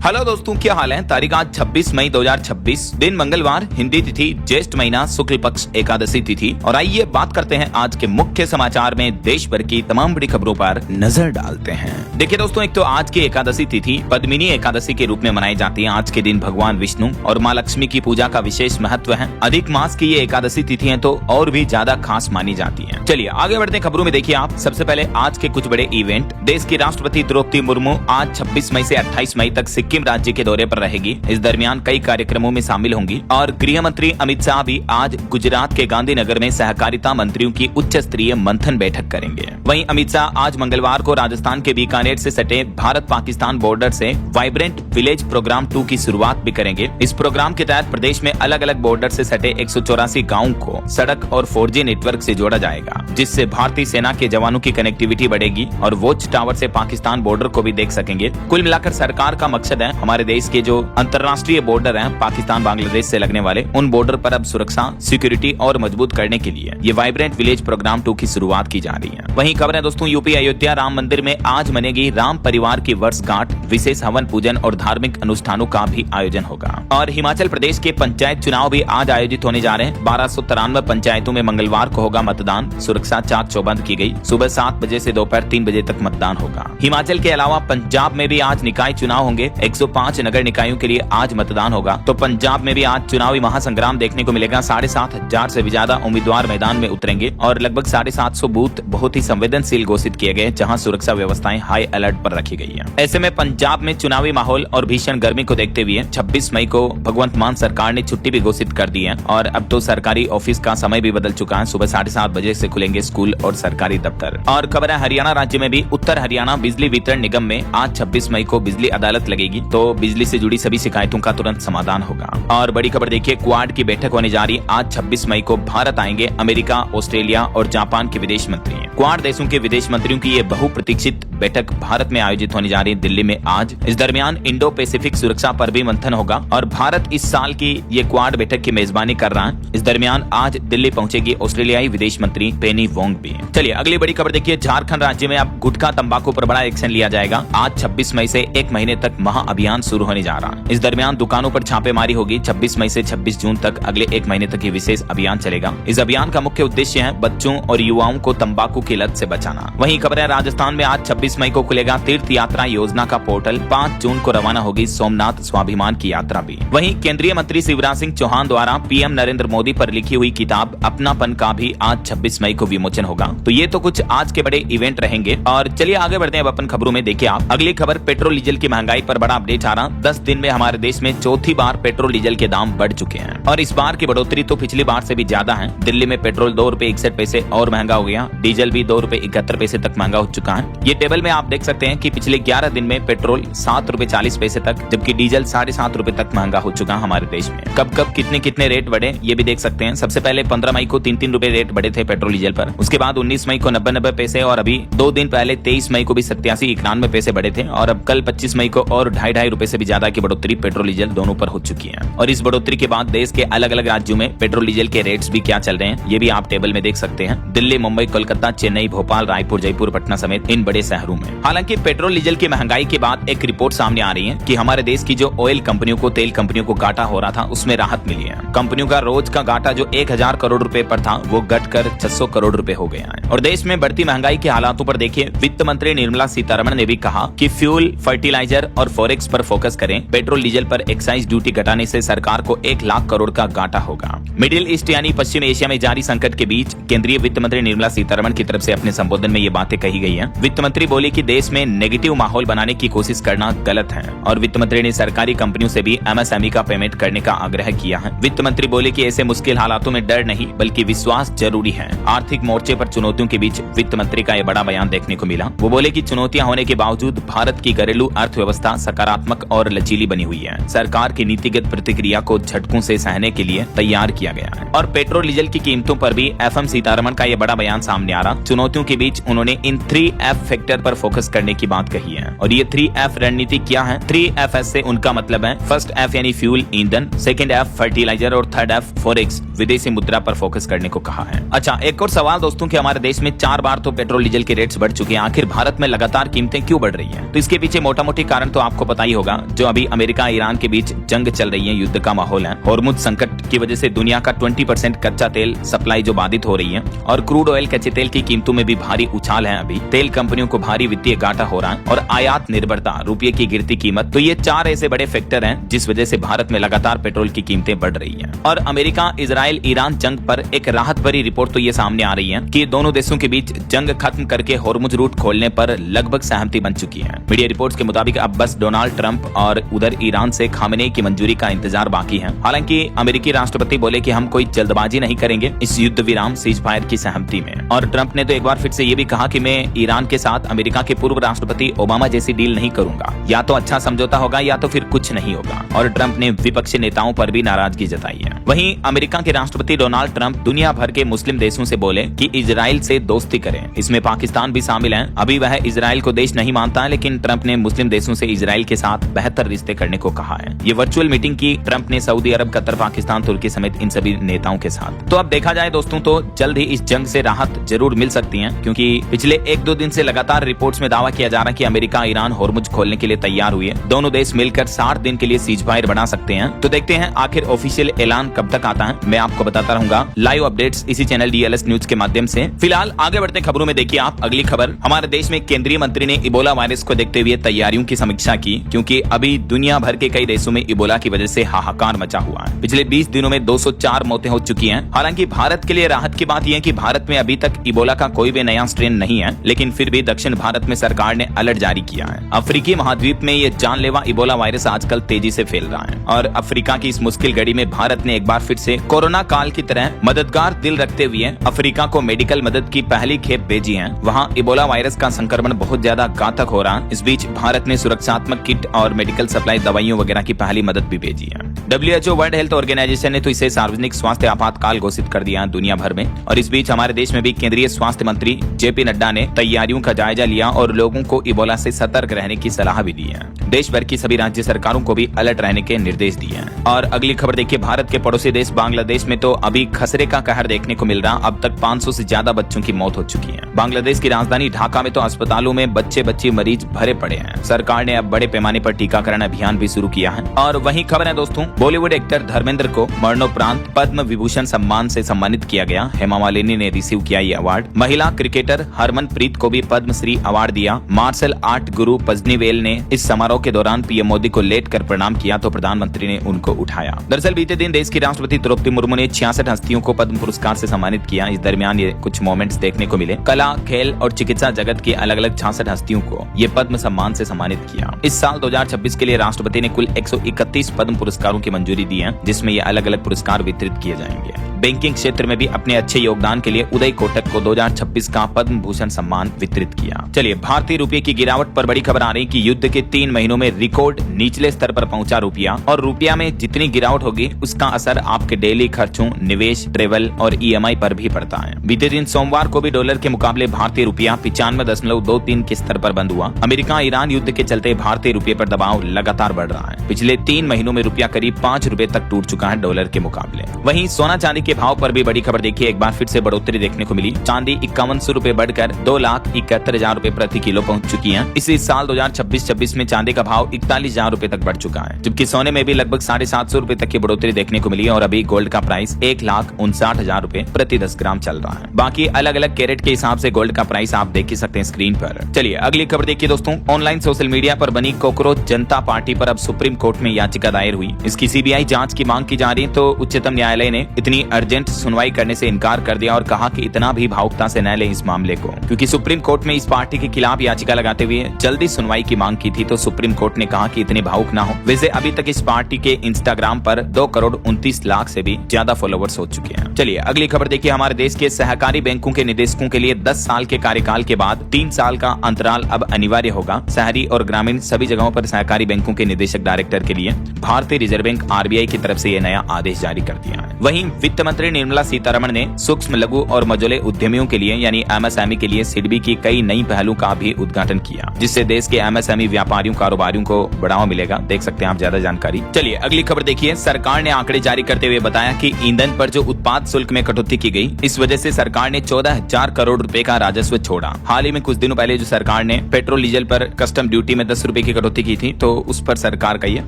Hello दोस्तों, क्या हाल है। तारीख आज 26 मई 2026, दिन मंगलवार, हिंदी तिथि ज्येष्ठ महीना शुक्ल पक्ष एकादशी तिथि। और आइए बात करते हैं आज के मुख्य समाचार में देश भर की तमाम बड़ी खबरों पर नजर डालते हैं। देखिए दोस्तों, एक तो आज की एकादशी तिथि पद्मिनी एकादशी के रूप में मनाई जाती है। आज के दिन भगवान विष्णु और माँ लक्ष्मी की पूजा का विशेष महत्व है। अधिक मास की ये एकादशी तिथि है तो और भी ज्यादा खास मानी जाती है। चलिए आगे बढ़ते हैं खबरों में। देखिए आप, सबसे पहले आज के कुछ बड़े इवेंट। देश की राष्ट्रपति द्रौपदी मुर्मू आज 26 मई से 28 मई तक सिक्किम राज्य के दौरे पर रहेगी। इस दरमियान कई कार्यक्रमों में शामिल होंगी। और गृह मंत्री अमित शाह भी आज गुजरात के गांधीनगर में सहकारिता मंत्रियों की उच्च स्तरीय मंथन बैठक करेंगे। वहीं अमित शाह आज मंगलवार को राजस्थान के बीकानेर से सटे भारत पाकिस्तान बॉर्डर से वाइब्रेंट विलेज प्रोग्राम 2 की शुरुआत भी करेंगे। इस प्रोग्राम के तहत प्रदेश में अलग अलग बॉर्डर से सटे 184 गाँव को सड़क और 4G नेटवर्क से जोड़ा जाएगा, जिससे भारतीय सेना के जवानों की कनेक्टिविटी बढ़ेगी और वॉच टावर से पाकिस्तान बॉर्डर को भी देख सकेंगे। कुल मिलाकर सरकार का मकसद है हमारे देश के जो अंतर्राष्ट्रीय बॉर्डर हैं पाकिस्तान बांग्लादेश से लगने वाले, उन बॉर्डर पर अब सुरक्षा सिक्योरिटी और मजबूत करने के लिए ये वाइब्रेंट विलेज प्रोग्राम 2 की शुरुआत की जा रही है। वहीं खबर है दोस्तों, यूपी अयोध्या राम मंदिर में आज मनेगी राम परिवार की वर्षगांठ। विशेष हवन पूजन और धार्मिक अनुष्ठानों का भी आयोजन होगा। और हिमाचल प्रदेश के पंचायत चुनाव भी आज आयोजित होने जा रहे हैं। 1293 पंचायतों में मंगलवार को होगा मतदान। सुरक्षा चाक चौबंद की गई। सुबह 7 बजे से दोपहर 3 बजे तक मतदान होगा। हिमाचल के अलावा पंजाब में भी आज निकाय चुनाव होंगे। 105 नगर निकायों के लिए आज मतदान होगा। तो पंजाब में भी आज चुनावी महासंग्राम देखने को मिलेगा। 7,500 से भी ज्यादा उम्मीदवार मैदान में उतरेंगे और लगभग 750 बूथ बहुत ही संवेदनशील घोषित किए गए, जहां सुरक्षा व्यवस्थाएं हाई अलर्ट पर रखी गई है। ऐसे में पंजाब में चुनावी माहौल और भीषण गर्मी को देखते हुए 26 मई को भगवंत मान सरकार ने छुट्टी भी घोषित कर दी है। और अब तो सरकारी ऑफिस का समय भी बदल चुका है। सुबह 7:30 बजे से खुलेंगे स्कूल और सरकारी दफ्तर। और खबर है हरियाणा राज्य में भी उत्तर हरियाणा बिजली वितरण निगम में आज 26 मई को बिजली अदालत लगेगी। तो बिजली से जुड़ी सभी शिकायतों का तुरंत समाधान होगा। और बड़ी खबर देखिए, क्वाड की बैठक होने जा रही। आज 26 मई को भारत आएंगे अमेरिका, ऑस्ट्रेलिया और जापान के विदेश मंत्री। क्वाड देशों के विदेश मंत्रियों की ये बहुप्रतीक्षित बैठक भारत में आयोजित होने जा रही है, दिल्ली में आज। इस दरमियान इंडो पैसिफिक सुरक्षा पर भी मंथन होगा और भारत इस साल की ये क्वाड बैठक की मेजबानी कर रहा है। इस दरमियान आज दिल्ली पहुंचेगी ऑस्ट्रेलियाई विदेश मंत्री पेनी वोंग भी। चलिए अगली बड़ी खबर देखिए, झारखंड राज्य में अब गुटखा तंबाकू पर बड़ा एक्शन लिया जाएगा। आज 26 मई से 1 महीने तक महाअभियान शुरू होने जा रहा है। इस दरमियान दुकानों पर छापेमारी होगी। 26 मई से 26 जून तक अगले 1 महीने तक ये विशेष अभियान चलेगा। इस अभियान का मुख्य उद्देश्य है बच्चों और युवाओं को तंबाकू की लत से बचाना। वहीं खबर है राजस्थान में आज 26 मई को खुलेगा तीर्थ यात्रा योजना का पोर्टल। 5 जून को रवाना होगी सोमनाथ स्वाभिमान की यात्रा भी। वहीं केंद्रीय मंत्री शिवराज सिंह चौहान द्वारा पीएम नरेंद्र मोदी पर लिखी हुई किताब अपनापन का भी आज 26 मई को विमोचन होगा। तो ये तो कुछ आज के बड़े इवेंट रहेंगे। और चलिए आगे बढ़ते हैं अपन खबरों में। देखिए आप, अगली खबर पेट्रोल डीजल की महंगाई पर बड़ा अपडेट आ रहा। 10 दिन में हमारे देश में चौथी बार पेट्रोल डीजल के दाम बढ़ चुके हैं और इस बार की बढ़ोतरी तो पिछली बार से भी ज्यादा है। दिल्ली में पेट्रोल 2 रुपए 61 पैसे और महंगा हो गया। डीजल भी 2 रुपए 71 पैसे तक महंगा हो चुका है। ये टेबल में आप देख सकते हैं कि पिछले 11 दिन में पेट्रोल 7 रुपए 40 पैसे तक, जबकि डीजल 7.5 रुपए तक महंगा हो चुका है हमारे देश में। कब कब कितने रेट बढ़े ये भी देख सकते हैं। सबसे पहले 15 मई को 3 रुपए रेट बढ़े थे पेट्रोल डीजल पर। उसके बाद 19 मई को 90 पैसे और अभी 2 दिन पहले 23 मई को भी 87-91 पैसे बढ़े थे। और अब कल 25 मई को और 2.5 रुपए से भी ज्यादा की बढ़ोतरी पेट्रोल डीजल दोनों पर हो चुकी है। और इस बढ़ोतरी के बाद देश के अलग अलग राज्यों में पेट्रोल डीजल के रेट्स भी क्या चल रहे हैं ये भी आप टेबल में देख सकते हैं। दिल्ली, मुंबई, कोलकाता, चेन्नई, भोपाल, रायपुर, जयपुर, पटना समेत इन बड़े शहरों में। हालांकि पेट्रोल डीजल की महंगाई के बाद एक रिपोर्ट सामने आ रही है कि हमारे देश की जो ऑयल कंपनियों को, तेल कंपनियों को घाटा हो रहा था उसमें राहत मिली है। कंपनियों का रोज का घाटा जो 1000 करोड़ रुपए पर था वो घटकर 600 करोड़ रुपए हो गया है। और देश में बढ़ती महंगाई के हालातों पर देखिए, वित्त मंत्री निर्मला सीतारमण ने भी कहा कि फ्यूल, फर्टिलाइजर और फॉरेक्स पर फोकस करें। पेट्रोल डीजल पर एक्साइज ड्यूटी घटाने से सरकार को 1 लाख करोड़ का घाटा होगा। मिडिल ईस्ट यानी पश्चिम एशिया में जारी संकट के बीच केंद्रीय वित्त मंत्री निर्मला सीतारमण की तरफ से अपने संबोधन में ये बातें कही गई हैं। वित्त मंत्री बोली कि देश में नेगेटिव माहौल बनाने की कोशिश करना गलत है। और वित्त मंत्री ने सरकारी कंपनियों से भी एमएसएमई का पेमेंट करने का आग्रह किया है। वित्त मंत्री बोले कि ऐसे मुश्किल हालातों में डर नहीं बल्कि विश्वास जरूरी है। आर्थिक मोर्चे पर चुनौतियों के बीच वित्त मंत्री का यह बड़ा बयान देखने को मिला। वो बोले कि चुनौतियां होने के बावजूद भारत की घरेलू अर्थव्यवस्था सकारात्मक और लचीली बनी हुई है। सरकार की नीतिगत प्रतिक्रिया को झटकों से सहने के लिए तैयार किया गया है। और पेट्रोल डीजल की कीमतों पर भी एफएम सीतारमण का यह बड़ा बयान सामने आ रहा। चुनौतियों के बीच उन्होंने इन 3F फैक्टर पर फोकस करने की बात कही है। और ये 3F रणनीति क्या है? 3Fs से उनका मतलब है फर्स्ट F यानी फ्यूल, ईंधन, सेकंड F फर्टिलाइजर और थर्ड F फॉरेक्स, विदेशी मुद्रा पर फोकस करने को कहा है। अच्छा, एक और सवाल दोस्तों कि हमारे देश में 4 बार तो पेट्रोल डीजल के रेट्स बढ़ चुके हैं। आखिर भारत में लगातार कीमतें क्यों बढ़ रही हैं? तो इसके पीछे मोटा मोटी कारण तो आपको पता ही होगा, जो अभी अमेरिका ईरान के बीच जंग चल रही है, युद्ध का माहौल है। हॉर्मुज संकट की वजह से दुनिया का 20% कच्चा तेल सप्लाई जो बाधित हो रही है और क्रूड ऑयल कच्चे तेल की कीमतों में भी भारी उछाल है। अभी तेल कंपनियों को भारी वित्तीय घाटा हो रहा है और आयात निर्भरता, रुपये की गिरती कीमत, तो ये 4 ऐसे बड़े फैक्टर हैं जिस वजह से भारत में लगातार पेट्रोल की कीमतें बढ़ रही हैं। और अमेरिका इजराइल ईरान जंग पर एक राहत भरी रिपोर्ट तो ये सामने आ रही है कि दोनों देशों के बीच जंग खत्म करके हॉर्मुज रूट खोलने पर लगभग सहमति बन चुकी है। मीडिया रिपोर्ट्स के मुताबिक अब बस डोनाल्ड ट्रंप और उधर ईरान से खामेनेई की मंजूरी का इंतजार बाकी है। हालांकि अमेरिकी राष्ट्रपति बोले कि हम कोई जल्दबाजी नहीं करेंगे इस युद्ध विराम सीजफायर की सहमति में। और ट्रंप ने तो एक बार फिर से ये भी कहा कि मैं ईरान के साथ अमेरिका के पूर्व राष्ट्रपति ओबामा जैसी डील नहीं करूंगा, या तो अच्छा समझौता होगा या तो फिर कुछ नहीं होगा। और ट्रंप ने विपक्षी नेताओं पर भी नाराजगी जताई है। वहीं अमेरिका के राष्ट्रपति डोनाल्ड ट्रंप दुनिया भर के मुस्लिम देशों से बोले कि इजराइल से दोस्ती करें, इसमें पाकिस्तान भी शामिल है। अभी वह इजराइल को देश नहीं मानता है, लेकिन ट्रंप ने मुस्लिम देशों से इजराइल के साथ बेहतर रिश्ते करने को कहा है। ये वर्चुअल मीटिंग की ट्रंप ने सऊदी अरब, कतर, पाकिस्तान, तुर्की समेत इन सभी नेताओं के साथ। तो अब देखा जाए दोस्तों तो जल्द ही इस जंग से राहत जरूर मिल सकती है, क्योंकि पिछले 1-2 दिन से लगातार रिपोर्ट्स में दावा किया जा रहा है कि अमेरिका ईरान हॉर्मुज खोलने के लिए तैयार हुई है। दोनों देश मिलकर 60 दिन के लिए सीजफायर बना सकते हैं। तो देखते हैं आखिर ऑफिशियल ऐलान कब तक आता है। मैं आपको बताता रहूंगा लाइव अपडेट्स इसी चैनल DLS न्यूज के माध्यम से। फिलहाल आगे बढ़ते खबरों में देखिए आप अगली खबर। हमारे देश में केंद्रीय मंत्री ने इबोला वायरस को देखते हुए तैयारियों की समीक्षा की, क्योंकि अभी दुनिया भर के कई देशों में इबोला की वजह से हाहाकार मचा हुआ है। पिछले 20 दिनों में 204 मौतें हो चुकी हैं। हालांकि भारत के लिए राहत की बात यह है कि भारत में अभी तक इबोला का कोई भी नया स्ट्रेन नहीं है, लेकिन फिर भी दक्षिण भारत में सरकार ने अलर्ट जारी किया है। अफ्रीकी महाद्वीप में ये जानलेवा इबोला वायरस आजकल तेजी से फैल रहा है और अफ्रीका की इस मुश्किल घड़ी में भारत ने एक बार फिर से कोरोना काल की तरह मददगार दिल रखते हुए अफ्रीका को मेडिकल मदद की पहली खेप भेजी है। वहाँ इबोला वायरस का संक्रमण बहुत ज्यादा घातक हो रहा है। इस बीच भारत ने सुरक्षात्मक किट और मेडिकल सप्लाई, दवाइयों वगैरह की पहली मदद भी भेजी है। WHO वर्ल्ड हेल्थ ऑर्गेनाइजेशन ने तो इसे सार्वजनिक स्वास्थ्य आपातकाल घोषित कर दिया दुनिया भर में। और इस बीच हमारे देश में भी केंद्रीय स्वास्थ्य मंत्री JP नड्डा ने तैयारियों का जायजा लिया और लोगों को इबोला से सतर्क रहने की सलाह भी दी है। देश भर की सभी राज्य सरकारों को भी अलर्ट रहने के निर्देश दिए हैं। और अगली खबर देखिए, भारत के पड़ोसी देश बांग्लादेश में तो अभी खसरे का कहर देखने को मिल रहा। अब तक 500 से ज्यादा बच्चों की मौत हो चुकी है। बांग्लादेश की राजधानी ढाका में तो अस्पतालों में बच्चे मरीज भरे पड़े हैं। सरकार ने अब बड़े पैमाने पर टीकाकरण अभियान भी शुरू किया है। और वहीं खबर है दोस्तों, बॉलीवुड एक्टर धर्मेंद्र को मरणोपरांत पद्म विभूषण सम्मान से सम्मानित किया गया। हेमा मालिनी ने रिसीव किया ये अवार्ड। महिला क्रिकेटर हरमनप्रीत को भी पद्मश्री अवार्ड दिया। मार्शल आर्ट गुरु पजनीवेल ने इस समारोह के दौरान पीएम मोदी को लेटकर प्रणाम किया तो प्रधानमंत्री ने उनको उठाया। दरअसल बीते दिन देश की राष्ट्रपति द्रौपदी मुर्मू ने 66 हस्तियों को पद्म पुरस्कार से सम्मानित किया। इस दरमियान ये कुछ मोमेंट्स देखने को मिले। कला, खेल और चिकित्सा जगत की अलग अलग 66 हस्तियों को ये पद्म सम्मान से सम्मानित किया। इस साल 2026 के लिए राष्ट्रपति ने कुल 131 पद्म पुरस्कारों की मंजूरी दी है, जिसमें ये अलग अलग पुरस्कार वितरित किए जाएंगे। बैंकिंग क्षेत्र में भी अपने अच्छे योगदान के लिए उदय कोटक को 2026 का पद्म भूषण सम्मान वितरित किया। चलिए, भारतीय रुपये की गिरावट पर बड़ी खबर आ रही कि युद्ध के 3 महीनों में रिकॉर्ड निचले स्तर पर पहुंचा रुपया। और रुपया में जितनी गिरावट होगी उसका असर आपके डेली खर्चों, निवेश, ट्रेवल और EMI पर भी पड़ता है। बीते दिन सोमवार को भी डॉलर के मुकाबले भारतीय रुपया 95.23 के स्तर पर बंद हुआ। अमेरिका ईरान युद्ध के चलते भारतीय रुपये पर दबाव लगातार बढ़ रहा है। पिछले 3 महीनों में रुपया करीब 5 रुपए तक टूट चुका है डॉलर के मुकाबले। वहीं सोना चांदी के भाव पर भी बड़ी खबर देखिए, एक बार फिर से बढ़ोतरी देखने को मिली। चांदी 5100 रुपए बढ़कर 2,71,000 रुपए प्रति किलो पहुंच चुकी है। इसी साल 2026 में चांदी का भाव 41,000 रुपए तक बढ़ चुका है, जबकि सोने में भी लगभग 750 रुपए तक की बढ़ोतरी देखने को मिली है। और अभी गोल्ड का प्राइस 1,59,000 रुपए प्रति 10 ग्राम चल रहा है। बाकी अलग अलग कैरेट के हिसाब से गोल्ड का प्राइस आप देख ही सकते हैं स्क्रीन पर। चलिए अगली खबर देखिए दोस्तों, ऑनलाइन सोशल मीडिया पर बनी कॉकरोच जनता पार्टी पर अब सुप्रीम कोर्ट में याचिका दायर हुई। इसकी CBI जांच की मांग की जा रही है, तो उच्चतम न्यायालय ने इतनी अर्जेंट सुनवाई करने से इनकार कर दिया और कहा कि इतना भी भावुकता से न ले इस मामले को, क्योंकि सुप्रीम कोर्ट में इस पार्टी के खिलाफ याचिका लगाते हुए जल्दी सुनवाई की मांग की थी। तो सुप्रीम कोर्ट ने कहा कि इतने भावुक ना हो। वैसे अभी तक इस पार्टी के इंस्टाग्राम पर 2,29,00,000 से भी ज्यादा फॉलोवर्स हो चुके हैं। चलिए अगली खबर देखिए, हमारे देश के सहकारी बैंकों के निदेशकों के लिए 10 साल के कार्यकाल के बाद 3 साल का अंतराल अब अनिवार्य होगा। शहरी और ग्रामीण सभी जगहों पर सहकारी बैंकों के निदेशक डायरेक्टर के लिए भारतीय रिजर्व बैंक RBI की तरफ से यह नया आदेश जारी कर दिया है। वहीं वित्त मंत्री निर्मला सीतारमण ने सूक्ष्म, लघु और मझोले उद्यमियों के लिए यानी MSME के लिए सिडबी की कई नई पहलों का भी उद्घाटन किया, जिससे देश के MSME व्यापारियों, कारोबारियों को बढ़ावा मिलेगा। देख सकते हैं आप ज्यादा जानकारी। चलिए अगली खबर देखिए, सरकार ने आंकड़े जारी करते हुए बताया कि ईंधन पर जो उत्पाद शुल्क में कटौती की गई, इस वजह से सरकार ने 14,000 करोड़ रुपए का राजस्व छोड़ा। हाल ही में कुछ दिनों पहले जो सरकार ने पेट्रोल डीजल पर कस्टम ड्यूटी में 10 रुपए की कटौती की थी, तो उस पर सरकार का ये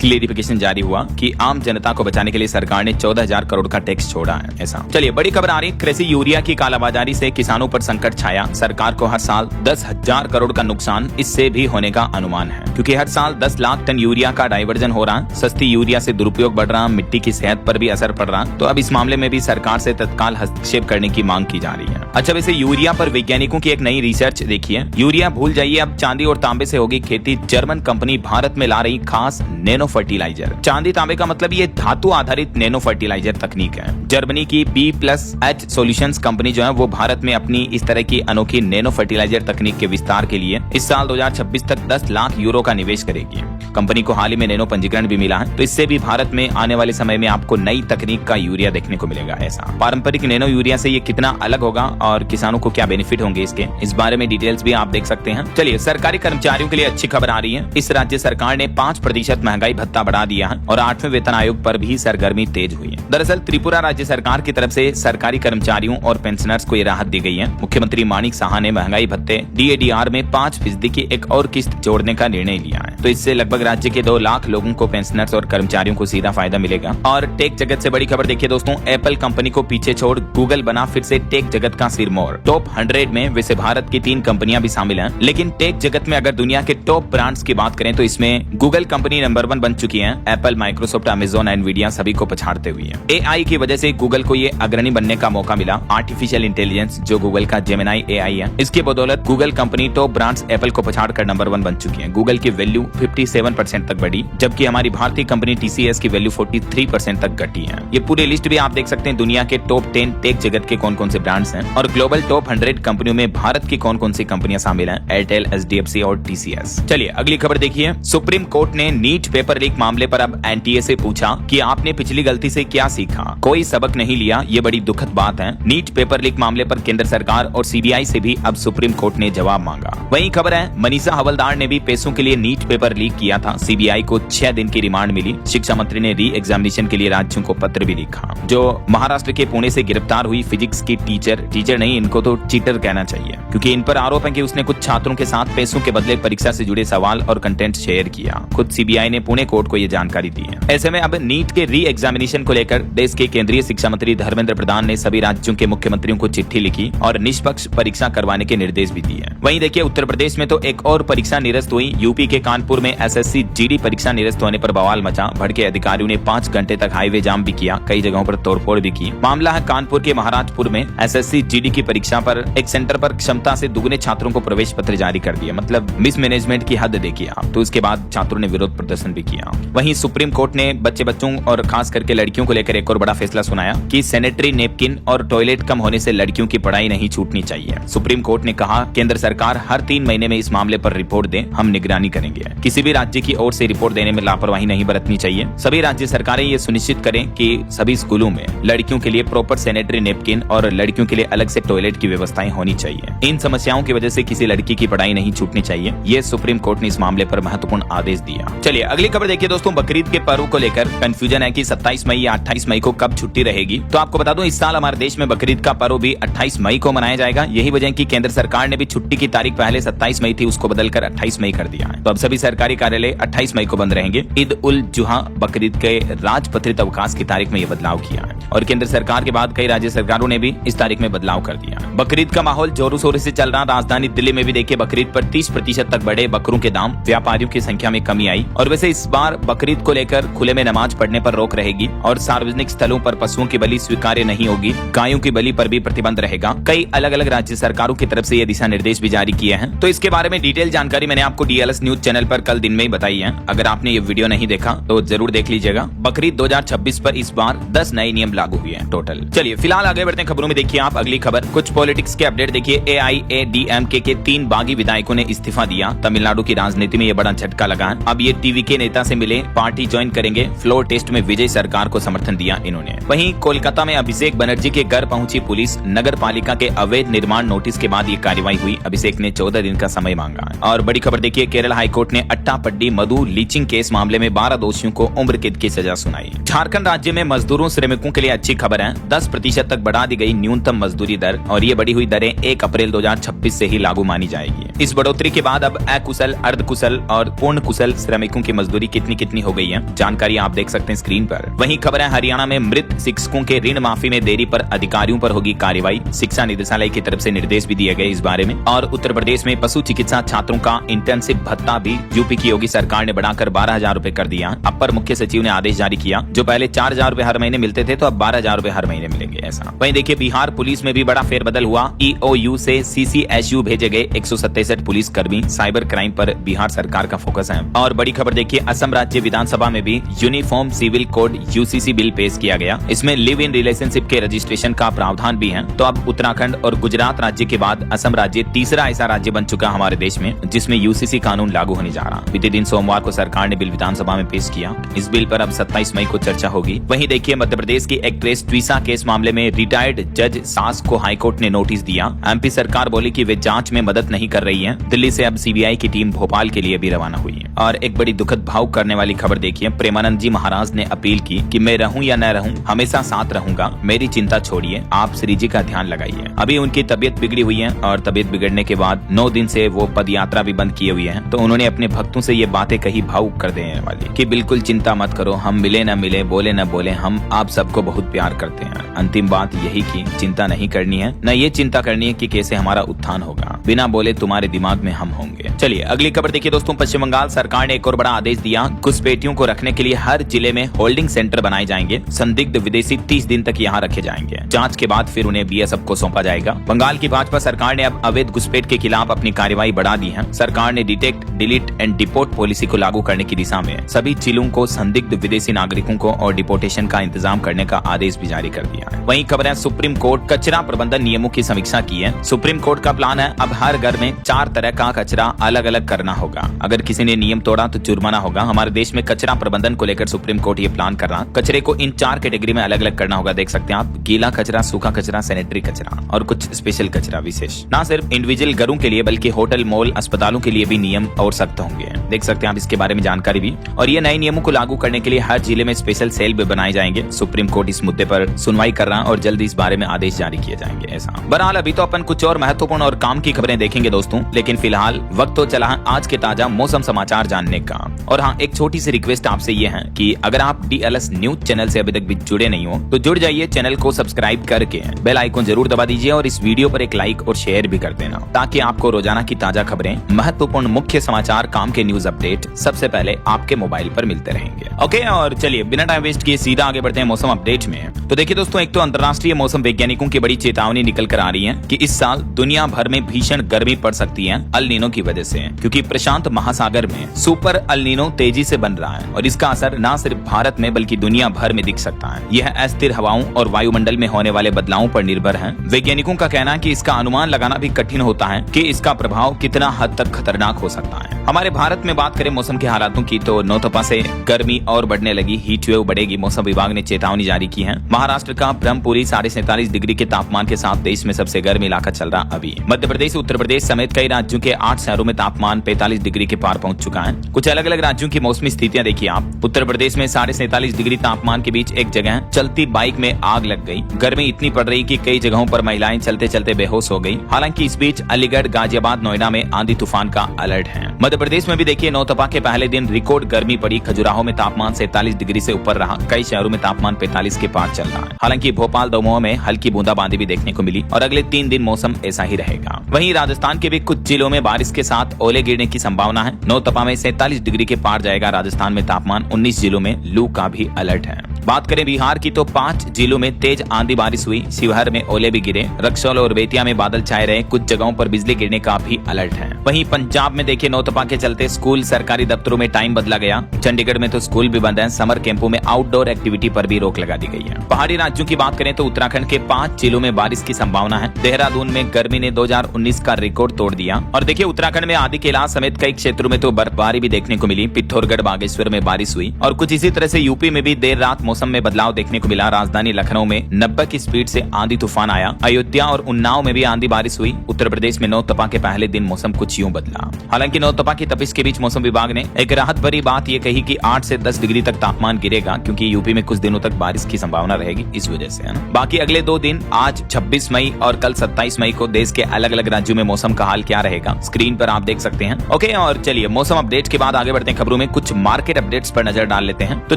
क्लेरिफिकेशन जारी हुआ कि आम जनता को बचाने के लिए सरकार ने 14,000 करोड़ का टैक्स छोड़ा है। ऐसा चलिए बड़ी खबर आ रही, कृषि यूरिया की कालाबाजारी से किसानों पर संकट छाया। सरकार को हर साल 10,000 करोड़ का नुकसान इससे भी होने का अनुमान है, क्योंकि हर साल 10 लाख टन यूरिया का डाइवर्जन हो रहा। सस्ती यूरिया से दुरुपयोग बढ़ रहा, मिट्टी की सेहत पर भी असर पड़ रहा। तो अब इस मामले में भी सरकार से तत्काल हस्तक्षेप करने की मांग की जा रही है। अच्छा, वैसे यूरिया पर वैज्ञानिकों की एक नई रिसर्च देखिए। यूरिया भूल जाइए, अब चांदी और तांबे से होगी खेती। जर्मन कंपनी भारत में ला रही खास नैनो फर्टिलाइजर। चांदी तांबे का मतलब ये धातु आधारित नैनो फर्टिलाइजर तकनीक है। जर्मनी की B+H सॉल्यूशंस कंपनी जो है वो भारत में अपनी इस तरह की अनोखी नैनो फर्टिलाइजर तकनीक के विस्तार के लिए इस साल 2026 तक 10 लाख यूरो का निवेश करेगी। कंपनी को हाल ही में नैनो पंजीकरण भी मिला है, तो इससे भी भारत में आने वाले समय में आपको नई तकनीक का यूरिया देखने को मिलेगा। ऐसा पारंपरिक नैनो यूरिया से ये कितना अलग होगा और किसानों को क्या बेनिफिट होंगे इसके, इस बारे में डिटेल्स भी आप देख सकते हैं। चलिए, सरकारी कर्मचारियों के लिए अच्छी खबर आ रही है। इस राज्य सरकार ने 5% महंगाई भत्ता बढ़ा दिया है और 8वें वेतन आयोग पर भी सरगर्मी तेज हुई है। दरअसल त्रिपुरा राज्य सरकार की तरफ से सरकारी कर्मचारियों और पेंशनर्स को ये राहत दी गई है। मुख्यमंत्री माणिक साहा ने महंगाई भत्ते DADR में 5% की एक और किस्त जोड़ने का निर्णय लिया है। तो इससे लगभग राज्य के 2 लाख लोगों को, पेंशनर्स और कर्मचारियों को सीधा फायदा मिलेगा। और टेक जगत से बड़ी खबर देखिए दोस्तों, एप्पल कंपनी को पीछे छोड़ गूगल बना फिर से टेक जगत का सिरमौर। टॉप 100 में वैसे भारत की 3 कंपनियां भी शामिल हैं, लेकिन टेक जगत में अगर दुनिया के टॉप ब्रांड्स की बात करें तो इसमें गूगल कंपनी नंबर 1 बन चुकी है। एप्पल, माइक्रोसॉफ्ट, अमेजोन, एनवीडिया सभी को पछाड़ते हुए है। AI की वजह से गूगल को ये अग्रणी बनने का मौका मिला। आर्टिफिशियल इंटेलिजेंस जो गूगल का जेमिनाई AI है, इसकी बदौलत Google company top brands Apple को पछाड़कर नंबर 1 बन चुकी है। गूगल की वैल्यू 57% तक बढ़ी, जबकि हमारी भारतीय कंपनी TCS की वैल्यू 43% तक घटी है। ये पूरी लिस्ट भी आप देख सकते हैं, दुनिया के टॉप 10 टेक जगत के कौन कौन से ब्रांड्स हैं और ग्लोबल टॉप 100 कंपनियों में भारत की कौन कौन सी कंपनियां शामिल हैं, एयरटेल, HDFC और TCS। चलिए अगली खबर देखिए। सुप्रीम कोर्ट ने नीट पेपर लीक मामले पर अब NTA से पूछा कि आपने पिछली गलती से क्या सीखा, कोई सबक नहीं लिया। ये बड़ी दुखद बात है। नीट पेपर लीक मामले पर केंद्र सरकार और CBI से भी अब सुप्रीम कोर्ट ने जवाब मांगा। वहीं खबर है, मनीषा हवलदार ने भी पैसों के लिए नीट पेपर लीक किया था। CBI को 6 दिन की रिमांड मिली। शिक्षा मंत्री ने री एग्जामिनेशन के लिए राज्यों को पत्र भी लिखा। जो महाराष्ट्र के पुणे से गिरफ्तार हुई फिजिक्स की टीचर नहीं, इनको तो चीटर कहना चाहिए, क्योंकि इन पर आरोप है कि उसने कुछ छात्रों के साथ पैसों के बदले परीक्षा से जुड़े सवाल और कंटेंट शेयर किया। खुद CBI ने पुणे कोर्ट को ये जानकारी दी है। ऐसे में अब नीट के री एग्जामिनेशन को लेकर देश के केंद्रीय शिक्षा मंत्री धर्मेंद्र प्रधान ने सभी राज्यों के मुख्यमंत्रियों को चिट्ठी लिखी और निष्पक्ष परीक्षा करवाने के निर्देश भी दिए। वहीं देखिए, उत्तर प्रदेश में तो एक और परीक्षा निरस्त हुई। यूपी के कानपुर में SSC GD परीक्षा निरस्त होने पर बवाल मचा। भड़के अधिकारियों ने 5 घंटे तक हाईवे जाम भी किया, कई जगहों पर तोड़फोड़ भी की। मामला है कानपुर के महाराजपुर में। SSC GD की परीक्षा पर एक सेंटर पर क्षमता से दुगने छात्रों को प्रवेश पत्र जारी कर दिया। मतलब मिसमैनेजमेंट की हद देखिए आप। तो उसके बाद छात्रों ने विरोध प्रदर्शन भी किया। वहीं सुप्रीम कोर्ट ने बच्चों और खास करके लड़कियों को लेकर एक और बड़ा फैसला सुनाया कि सैनिटरी नैपकिन और टॉयलेट कम होने से लड़कियों की पढ़ाई नहीं छूटनी चाहिए। सुप्रीम कोर्ट ने कहा, केंद्र सरकार हर 3 महीने में इस मामले पर रिपोर्ट दे, हम निगरानी करेंगे। किसी भी राज्य की ओर से रिपोर्ट देने में लापरवाही नहीं बरतनी चाहिए। सभी राज्य सरकारें ये सुनिश्चित करें कि सभी स्कूलों में लड़कियों के लिए प्रॉपर सैनिटरी नैपकिन और लड़कियों के लिए अलग से टॉयलेट की व्यवस्थाएं होनी चाहिए। इन समस्याओं की वजह से किसी लड़की की पढ़ाई नहीं छूटनी चाहिए। ये सुप्रीम कोर्ट ने इस मामले पर महत्वपूर्ण आदेश दिया। चलिए अगली खबर देखिए दोस्तों, बकरीद के पर्व को लेकर कंफ्यूजन है कि 27 मई या 28 मई को कब छुट्टी रहेगी। तो आपको बता दूं, इस साल हमारे देश में बकरीद का पर्व भी 28 मई को मनाया जाएगा। यही वजह कि केंद्र सरकार ने भी छुट्टी की तारीख पहले 27 मई थी, उसको बदलकर 28 मई कर दिया है। तो अब सभी सरकारी कार्यालय 28 मई को बंद रहेंगे। ईद उल जुहा बकरीद के राजपत्रित अवकाश की तारीख में यह बदलाव किया है और केंद्र सरकार के बाद कई राज्य सरकारों ने भी इस तारीख में बदलाव कर दिया। बकरीद का माहौल जोरों शोरों से चल रहा। राजधानी दिल्ली में भी देखिए, बकरीद पर 30% तक बढ़े बकरों के दाम, व्यापारियों की संख्या में कमी आई। और वैसे इस बार बकरीद को लेकर खुले में नमाज पढ़ने पर रोक रहेगी और सार्वजनिक स्थलों पर पशुओं की बलि स्वीकार्य नहीं होगी। गायों की बलि पर भी प्रतिबंध रहेगा। कई अलग अलग राज्य सरकारों की तरफ से ये दिशा निर्देश भी जारी किए हैं। तो इसके बारे में डिटेल जानकारी मैंने आपको DLS न्यूज चैनल पर कल दिन में ही बताई है। अगर आपने ये वीडियो नहीं देखा तो जरूर देख लीजिएगा। बकरीद 2026 पर इस बार 10 नए नियम लागू हुए हैं टोटल। चलिए फिलहाल आगे बढ़ते हैं खबरों में। देखिए आप अगली खबर, कुछ पॉलिटिक्स के अपडेट देखिए। AIADMK के 3 बागी विधायकों ने इस्तीफा दिया। तमिलनाडु की राजनीति में ये बड़ा झटका लगा। अब ये TVK नेता से मिले, पार्टी ज्वाइन करेंगे। फ्लोर टेस्ट में विजय सरकार को समर्थन दिया इन्होंने। वहीं कोलकाता में अभिषेक बनर्जी के घर पहुंची पुलिस। नगर पालिका के अवैध निर्माण नोटिस के बाद ये कार्रवाई हुई। अभिषेक ने 14 दिन का समय मांगा। और बड़ी खबर देखिए, केरल हाईकोर्ट ने अट्टापड्डी मधु लीचिंग केस मामले में 12 दोषियों को उम्र कैद की सजा सुनाई। झारखंड राज्य में मजदूरों श्रमिकों के लिए अच्छी खबर है। 10% तक बढ़ा दी गई न्यूनतम मजदूरी दर और ये बढ़ी हुई दरें 1 अप्रैल 2026 से ही लागू मानी जाएगी। इस बढ़ोतरी के बाद अब अकुशल, अर्धकुशल और पूर्ण कुशल श्रमिकों की मजदूरी कितनी हो गई है, जानकारी आप देख सकते हैं स्क्रीन पर। वहीं खबर है हरियाणा में मृत शिक्षकों के ऋण माफी में देरी पर अधिकारियों पर होगी कार्रवाई। शिक्षा निदेशालय की तरफ से निर्देश भी दिए गए इस बारे में। और उत्तर प्रदेश में पशु चिकित्सा छात्रों का इंटर्नशिप भत्ता भी यूपी की योगी सरकार ने बढ़ाकर 12,000 रूपए कर दिया। अपर मुख्य सचिव ने आदेश जारी किया। जो पहले 4,000 रूपए हर महीने मिलते थे तो अब 12,000 रूपए हर महीने मिलेंगे ऐसा। वहीं देखिए बिहार पुलिस में भी बड़ा फेरबदल हुआ। ईओयू से सीसीएसयू भेजे गए 167 पुलिस कर्मी। साइबर क्राइम पर बिहार सरकार का फोकस है। और बड़ी खबर देखिए असम राज्य विधानसभा में भी uniform civil code UCC bill पेश किया गया। इसमें लिव इन रिलेशनशिप के रजिस्ट्रेशन का प्रावधान भी है। तो अब उत्तराखंड और गुजरात राज्य के बाद असम राज्य तीसरा ऐसा राज्य बन चुका हमारे देश में जिसमें यूसीसी कानून लागू होने जा रहा। बीते दिन सोमवार को सरकार ने बिल विधानसभा में पेश किया। इस बिल पर अब 27 मई को चर्चा होगी। वहीं देखिए मध्य प्रदेश की एक्ट्रेस ट्विसा केस मामले में रिटायर्ड जज सास को हाईकोर्ट ने नोटिस दिया। एमपी सरकार बोली कि वे जांच में मदद नहीं कर रही है। दिल्ली से अब सीबीआई की टीम भोपाल के लिए भी रवाना हुई है। और एक बड़ी दुखद भावुक करने वाली खबर देखिए प्रेमानंद जी महाराज ने अपील की कि मैं रहूं या न रहूं हमेशा साथ रहूंगा, मेरी चिंता छोड़िए, आप श्री जी का ध्यान लगाइए। अभी उनकी तबीयत बिगड़ी हुई है और तबीयत बिगड़ने के बाद 9 दिन से वो पदयात्रा भी बंद किए हुए हैं। तो उन्होंने अपने भक्तों से ये बातें कही भावुक कर देने वाली कि बिल्कुल चिंता मत करो, हम मिले न मिले, बोले न बोले, हम आप सबको बहुत प्यार करते हैं। अंतिम बात यही की चिंता नहीं करनी है, न ये चिंता करनी है कि कैसे हमारा उत्थान होगा, बिना बोले तुम्हारे दिमाग में हम होंगे। चलिए अगली खबर देखिए दोस्तों। पश्चिम बंगाल सरकार ने एक और बड़ा आदेश दिया। घुसपैठियों को रखने के लिए हर जिले में होल्डिंग सेंटर बनाए जाएंगे। संदिग्ध विदेशी 30 दिन तक यहाँ रखे जाएंगे। जांच के बाद फिर उन्हें बीएसएफ को सौंपा जाएगा। बंगाल की भाजपा सरकार ने अब अवैध घुसपैठ के खिलाफ अपनी कार्रवाई बढ़ा दी है। सरकार ने detect, delete and deport policy को लागू करने की दिशा में सभी जिलों को संदिग्ध विदेशी नागरिकों को और डिपोर्टेशन का इंतजाम करने का आदेश भी जारी कर दिया है। वहीं खबर है सुप्रीम कोर्ट कचरा प्रबंधन नियमों की समीक्षा की है। सुप्रीम कोर्ट का प्लान है अब हर घर में 4 तरह का कचरा अलग अलग करना होगा। अगर किसी ने नियम तोड़ा तो जुर्माना होगा। हमारे देश में कचरा प्रबंधन को लेकर सुप्रीम कोर्ट ये प्लान कर रहा। कचरे को इन 4 कैटेगरी में अलग अलग करना होगा। देख सकते हैं आप, गीला कचरा, सूखा कचरा, सैनिटरी कचरा और कुछ स्पेशल कचरा विशेष। ना सिर्फ इंडिविजुअल घरों के लिए बल्कि होटल, मॉल, अस्पतालों के लिए भी नियम और सख्त होंगे। देख सकते हैं आप इसके बारे में जानकारी भी। और ये नए नियमों को लागू करने के लिए हर जिले में स्पेशल सेल भी बनाए जाएंगे। सुप्रीम कोर्ट इस मुद्दे पर सुनवाई कर रहा और जल्द इस बारे में आदेश जारी किए जाएंगे ऐसा। बहरहाल अभी तो अपन कुछ और महत्वपूर्ण और काम की खबरें देखेंगे दोस्तों, लेकिन फिलहाल वक्त तो चला है आज के ताजा मौसम समाचार जानने का। और हाँ, एक छोटी सी रिक्वेस्ट आपसे ये है कि अगर आप DLS न्यूज चैनल से अभी तक भी जुड़े नहीं हो तो जुड़ जाइए, चैनल को सब्सक्राइब करके बेल आइकन जरूर दबा दीजिए और इस वीडियो पर एक लाइक और शेयर भी कर देना ताकि आपको रोजाना की ताजा खबरें, महत्वपूर्ण मुख्य समाचार, काम के न्यूज अपडेट सबसे पहले आपके मोबाइल पर मिलते रहेंगे। ओके, और चलिए बिना टाइम वेस्ट किए सीधा आगे बढ़ते हैं मौसम अपडेट में। तो देखिए दोस्तों, एक तो अंतर्राष्ट्रीय मौसम वैज्ञानिकों की बड़ी चेतावनी निकल कर आ रही है कि इस साल दुनिया भर में भीषण गर्मी पड़ सकती है अल नीनो की वजह से, क्योंकि प्रशांत महासागर में सुपर अल नीनो तेजी से बन रहा है और इसका असर न सिर्फ भारत में बल्कि दुनिया भर में दिख सकता है। यह अस्थिर हवाओं और वायुमंडल में होने वाले बदलावों पर निर्भर है। वैज्ञानिकों का कहना है कि इसका अनुमान लगाना भी कठिन होता है कि इसका प्रभाव कितना हद तक खतरनाक हो सकता है। हमारे भारत में बात करें मौसम के हालातों की तो नौतपा से गर्मी और बढ़ने लगी, हीट वेव बढ़ेगी। मौसम विभाग ने चेतावनी जारी की है। महाराष्ट्र का ब्रह्मपुरी 47.5 डिग्री के तापमान के साथ देश में सबसे गर्म इलाका चल रहा अभी। मध्य प्रदेश, उत्तर प्रदेश समेत कई राज्यों के 8 शहरों में तापमान 45 डिग्री के पार पहुंच चुका है। कुछ अलग अलग राज्यों की मौसमी स्थितियां देखिए आप। उत्तर प्रदेश में 47.5 डिग्री तापमान के बीच एक जगह चलती बाइक में आग लग गई। गर्मी इतनी पड़ रही कि कई जगहों पर महिलाएं चलते चलते बेहोश हो गई। हालांकि इस बीच अलीगढ़, गाजियाबाद, नोएडा में आंधी तूफान का अलर्ट है। मध्य प्रदेश में भी देखिए नौतपा के पहले दिन रिकॉर्ड गर्मी पड़ी। खजुराहो में तापमान 47 डिग्री से ऊपर रहा। कई शहरों में तापमान 45 के पार चल रहा है। हालांकि भोपाल, दमोह में हल्की बूंदाबांदी भी देखने को मिली और अगले 3 दिन मौसम ऐसा ही रहेगा। वहीं राजस्थान के भी कुछ जिलों में बारिश के साथ ओले गिरने की संभावना है। नौतपा में 47 डिग्री के पार जाएगा राजस्थान में तापमान। 19 जिलों में लू का भी अलर्ट है। बात करें बिहार की तो 5 जिलों में तेज आंधी बारिश हुई। शिवहर में ओले भी गिरे। रक्सौल और बेतिया में बादल छाए रहे। कुछ जगहों पर बिजली गिरने का भी अलर्ट है। वहीं पंजाब में देखिए नौतपा के चलते स्कूल, सरकारी दफ्तरों में टाइम बदला गया। चंडीगढ़ में तो स्कूल भी बंद है। समर कैंपों में आउटडोर एक्टिविटी पर भी रोक लगा दी गई है। पहाड़ी राज्यों की बात करें तो उत्तराखंड के 5 जिलों में बारिश की संभावना है। देहरादून में गर्मी ने 2019 का रिकॉर्ड तोड़ दिया। और देखिए उत्तराखंड में आदि कैलाश समेत कई क्षेत्रों में तो बर्फबारी भी देखने को मिली। पिथौरागढ़, बागेश्वर में बारिश हुई और कुछ इसी तरह से यूपी में भी देर रात मौसम में बदलाव देखने को मिला। राजधानी लखनऊ में 90 की स्पीड से आंधी तूफान आया। अयोध्या और उन्नाव में भी आंधी बारिश हुई। उत्तर प्रदेश में नौतपा के पहले दिन मौसम कुछ यूं बदला। हालांकि नौतपा की तपिश के बीच मौसम विभाग ने एक राहत भरी बात यह कही कि 8 से 10 डिग्री तक तापमान गिरेगा, क्योंकि यूपी में कुछ दिनों तक बारिश की संभावना रहेगी इस वजह से, है ना। बाकी अगले 2 दिन आज 26 मई और कल 27 मई को देश के अलग अलग राज्यों में मौसम का हाल क्या रहेगा स्क्रीन पर आप देख सकते हैं। ओके, और चलिए मौसम अपडेट के बाद आगे बढ़ते हैं खबरों में। कुछ मार्केट अपडेट्स पर नजर डाल लेते हैं। तो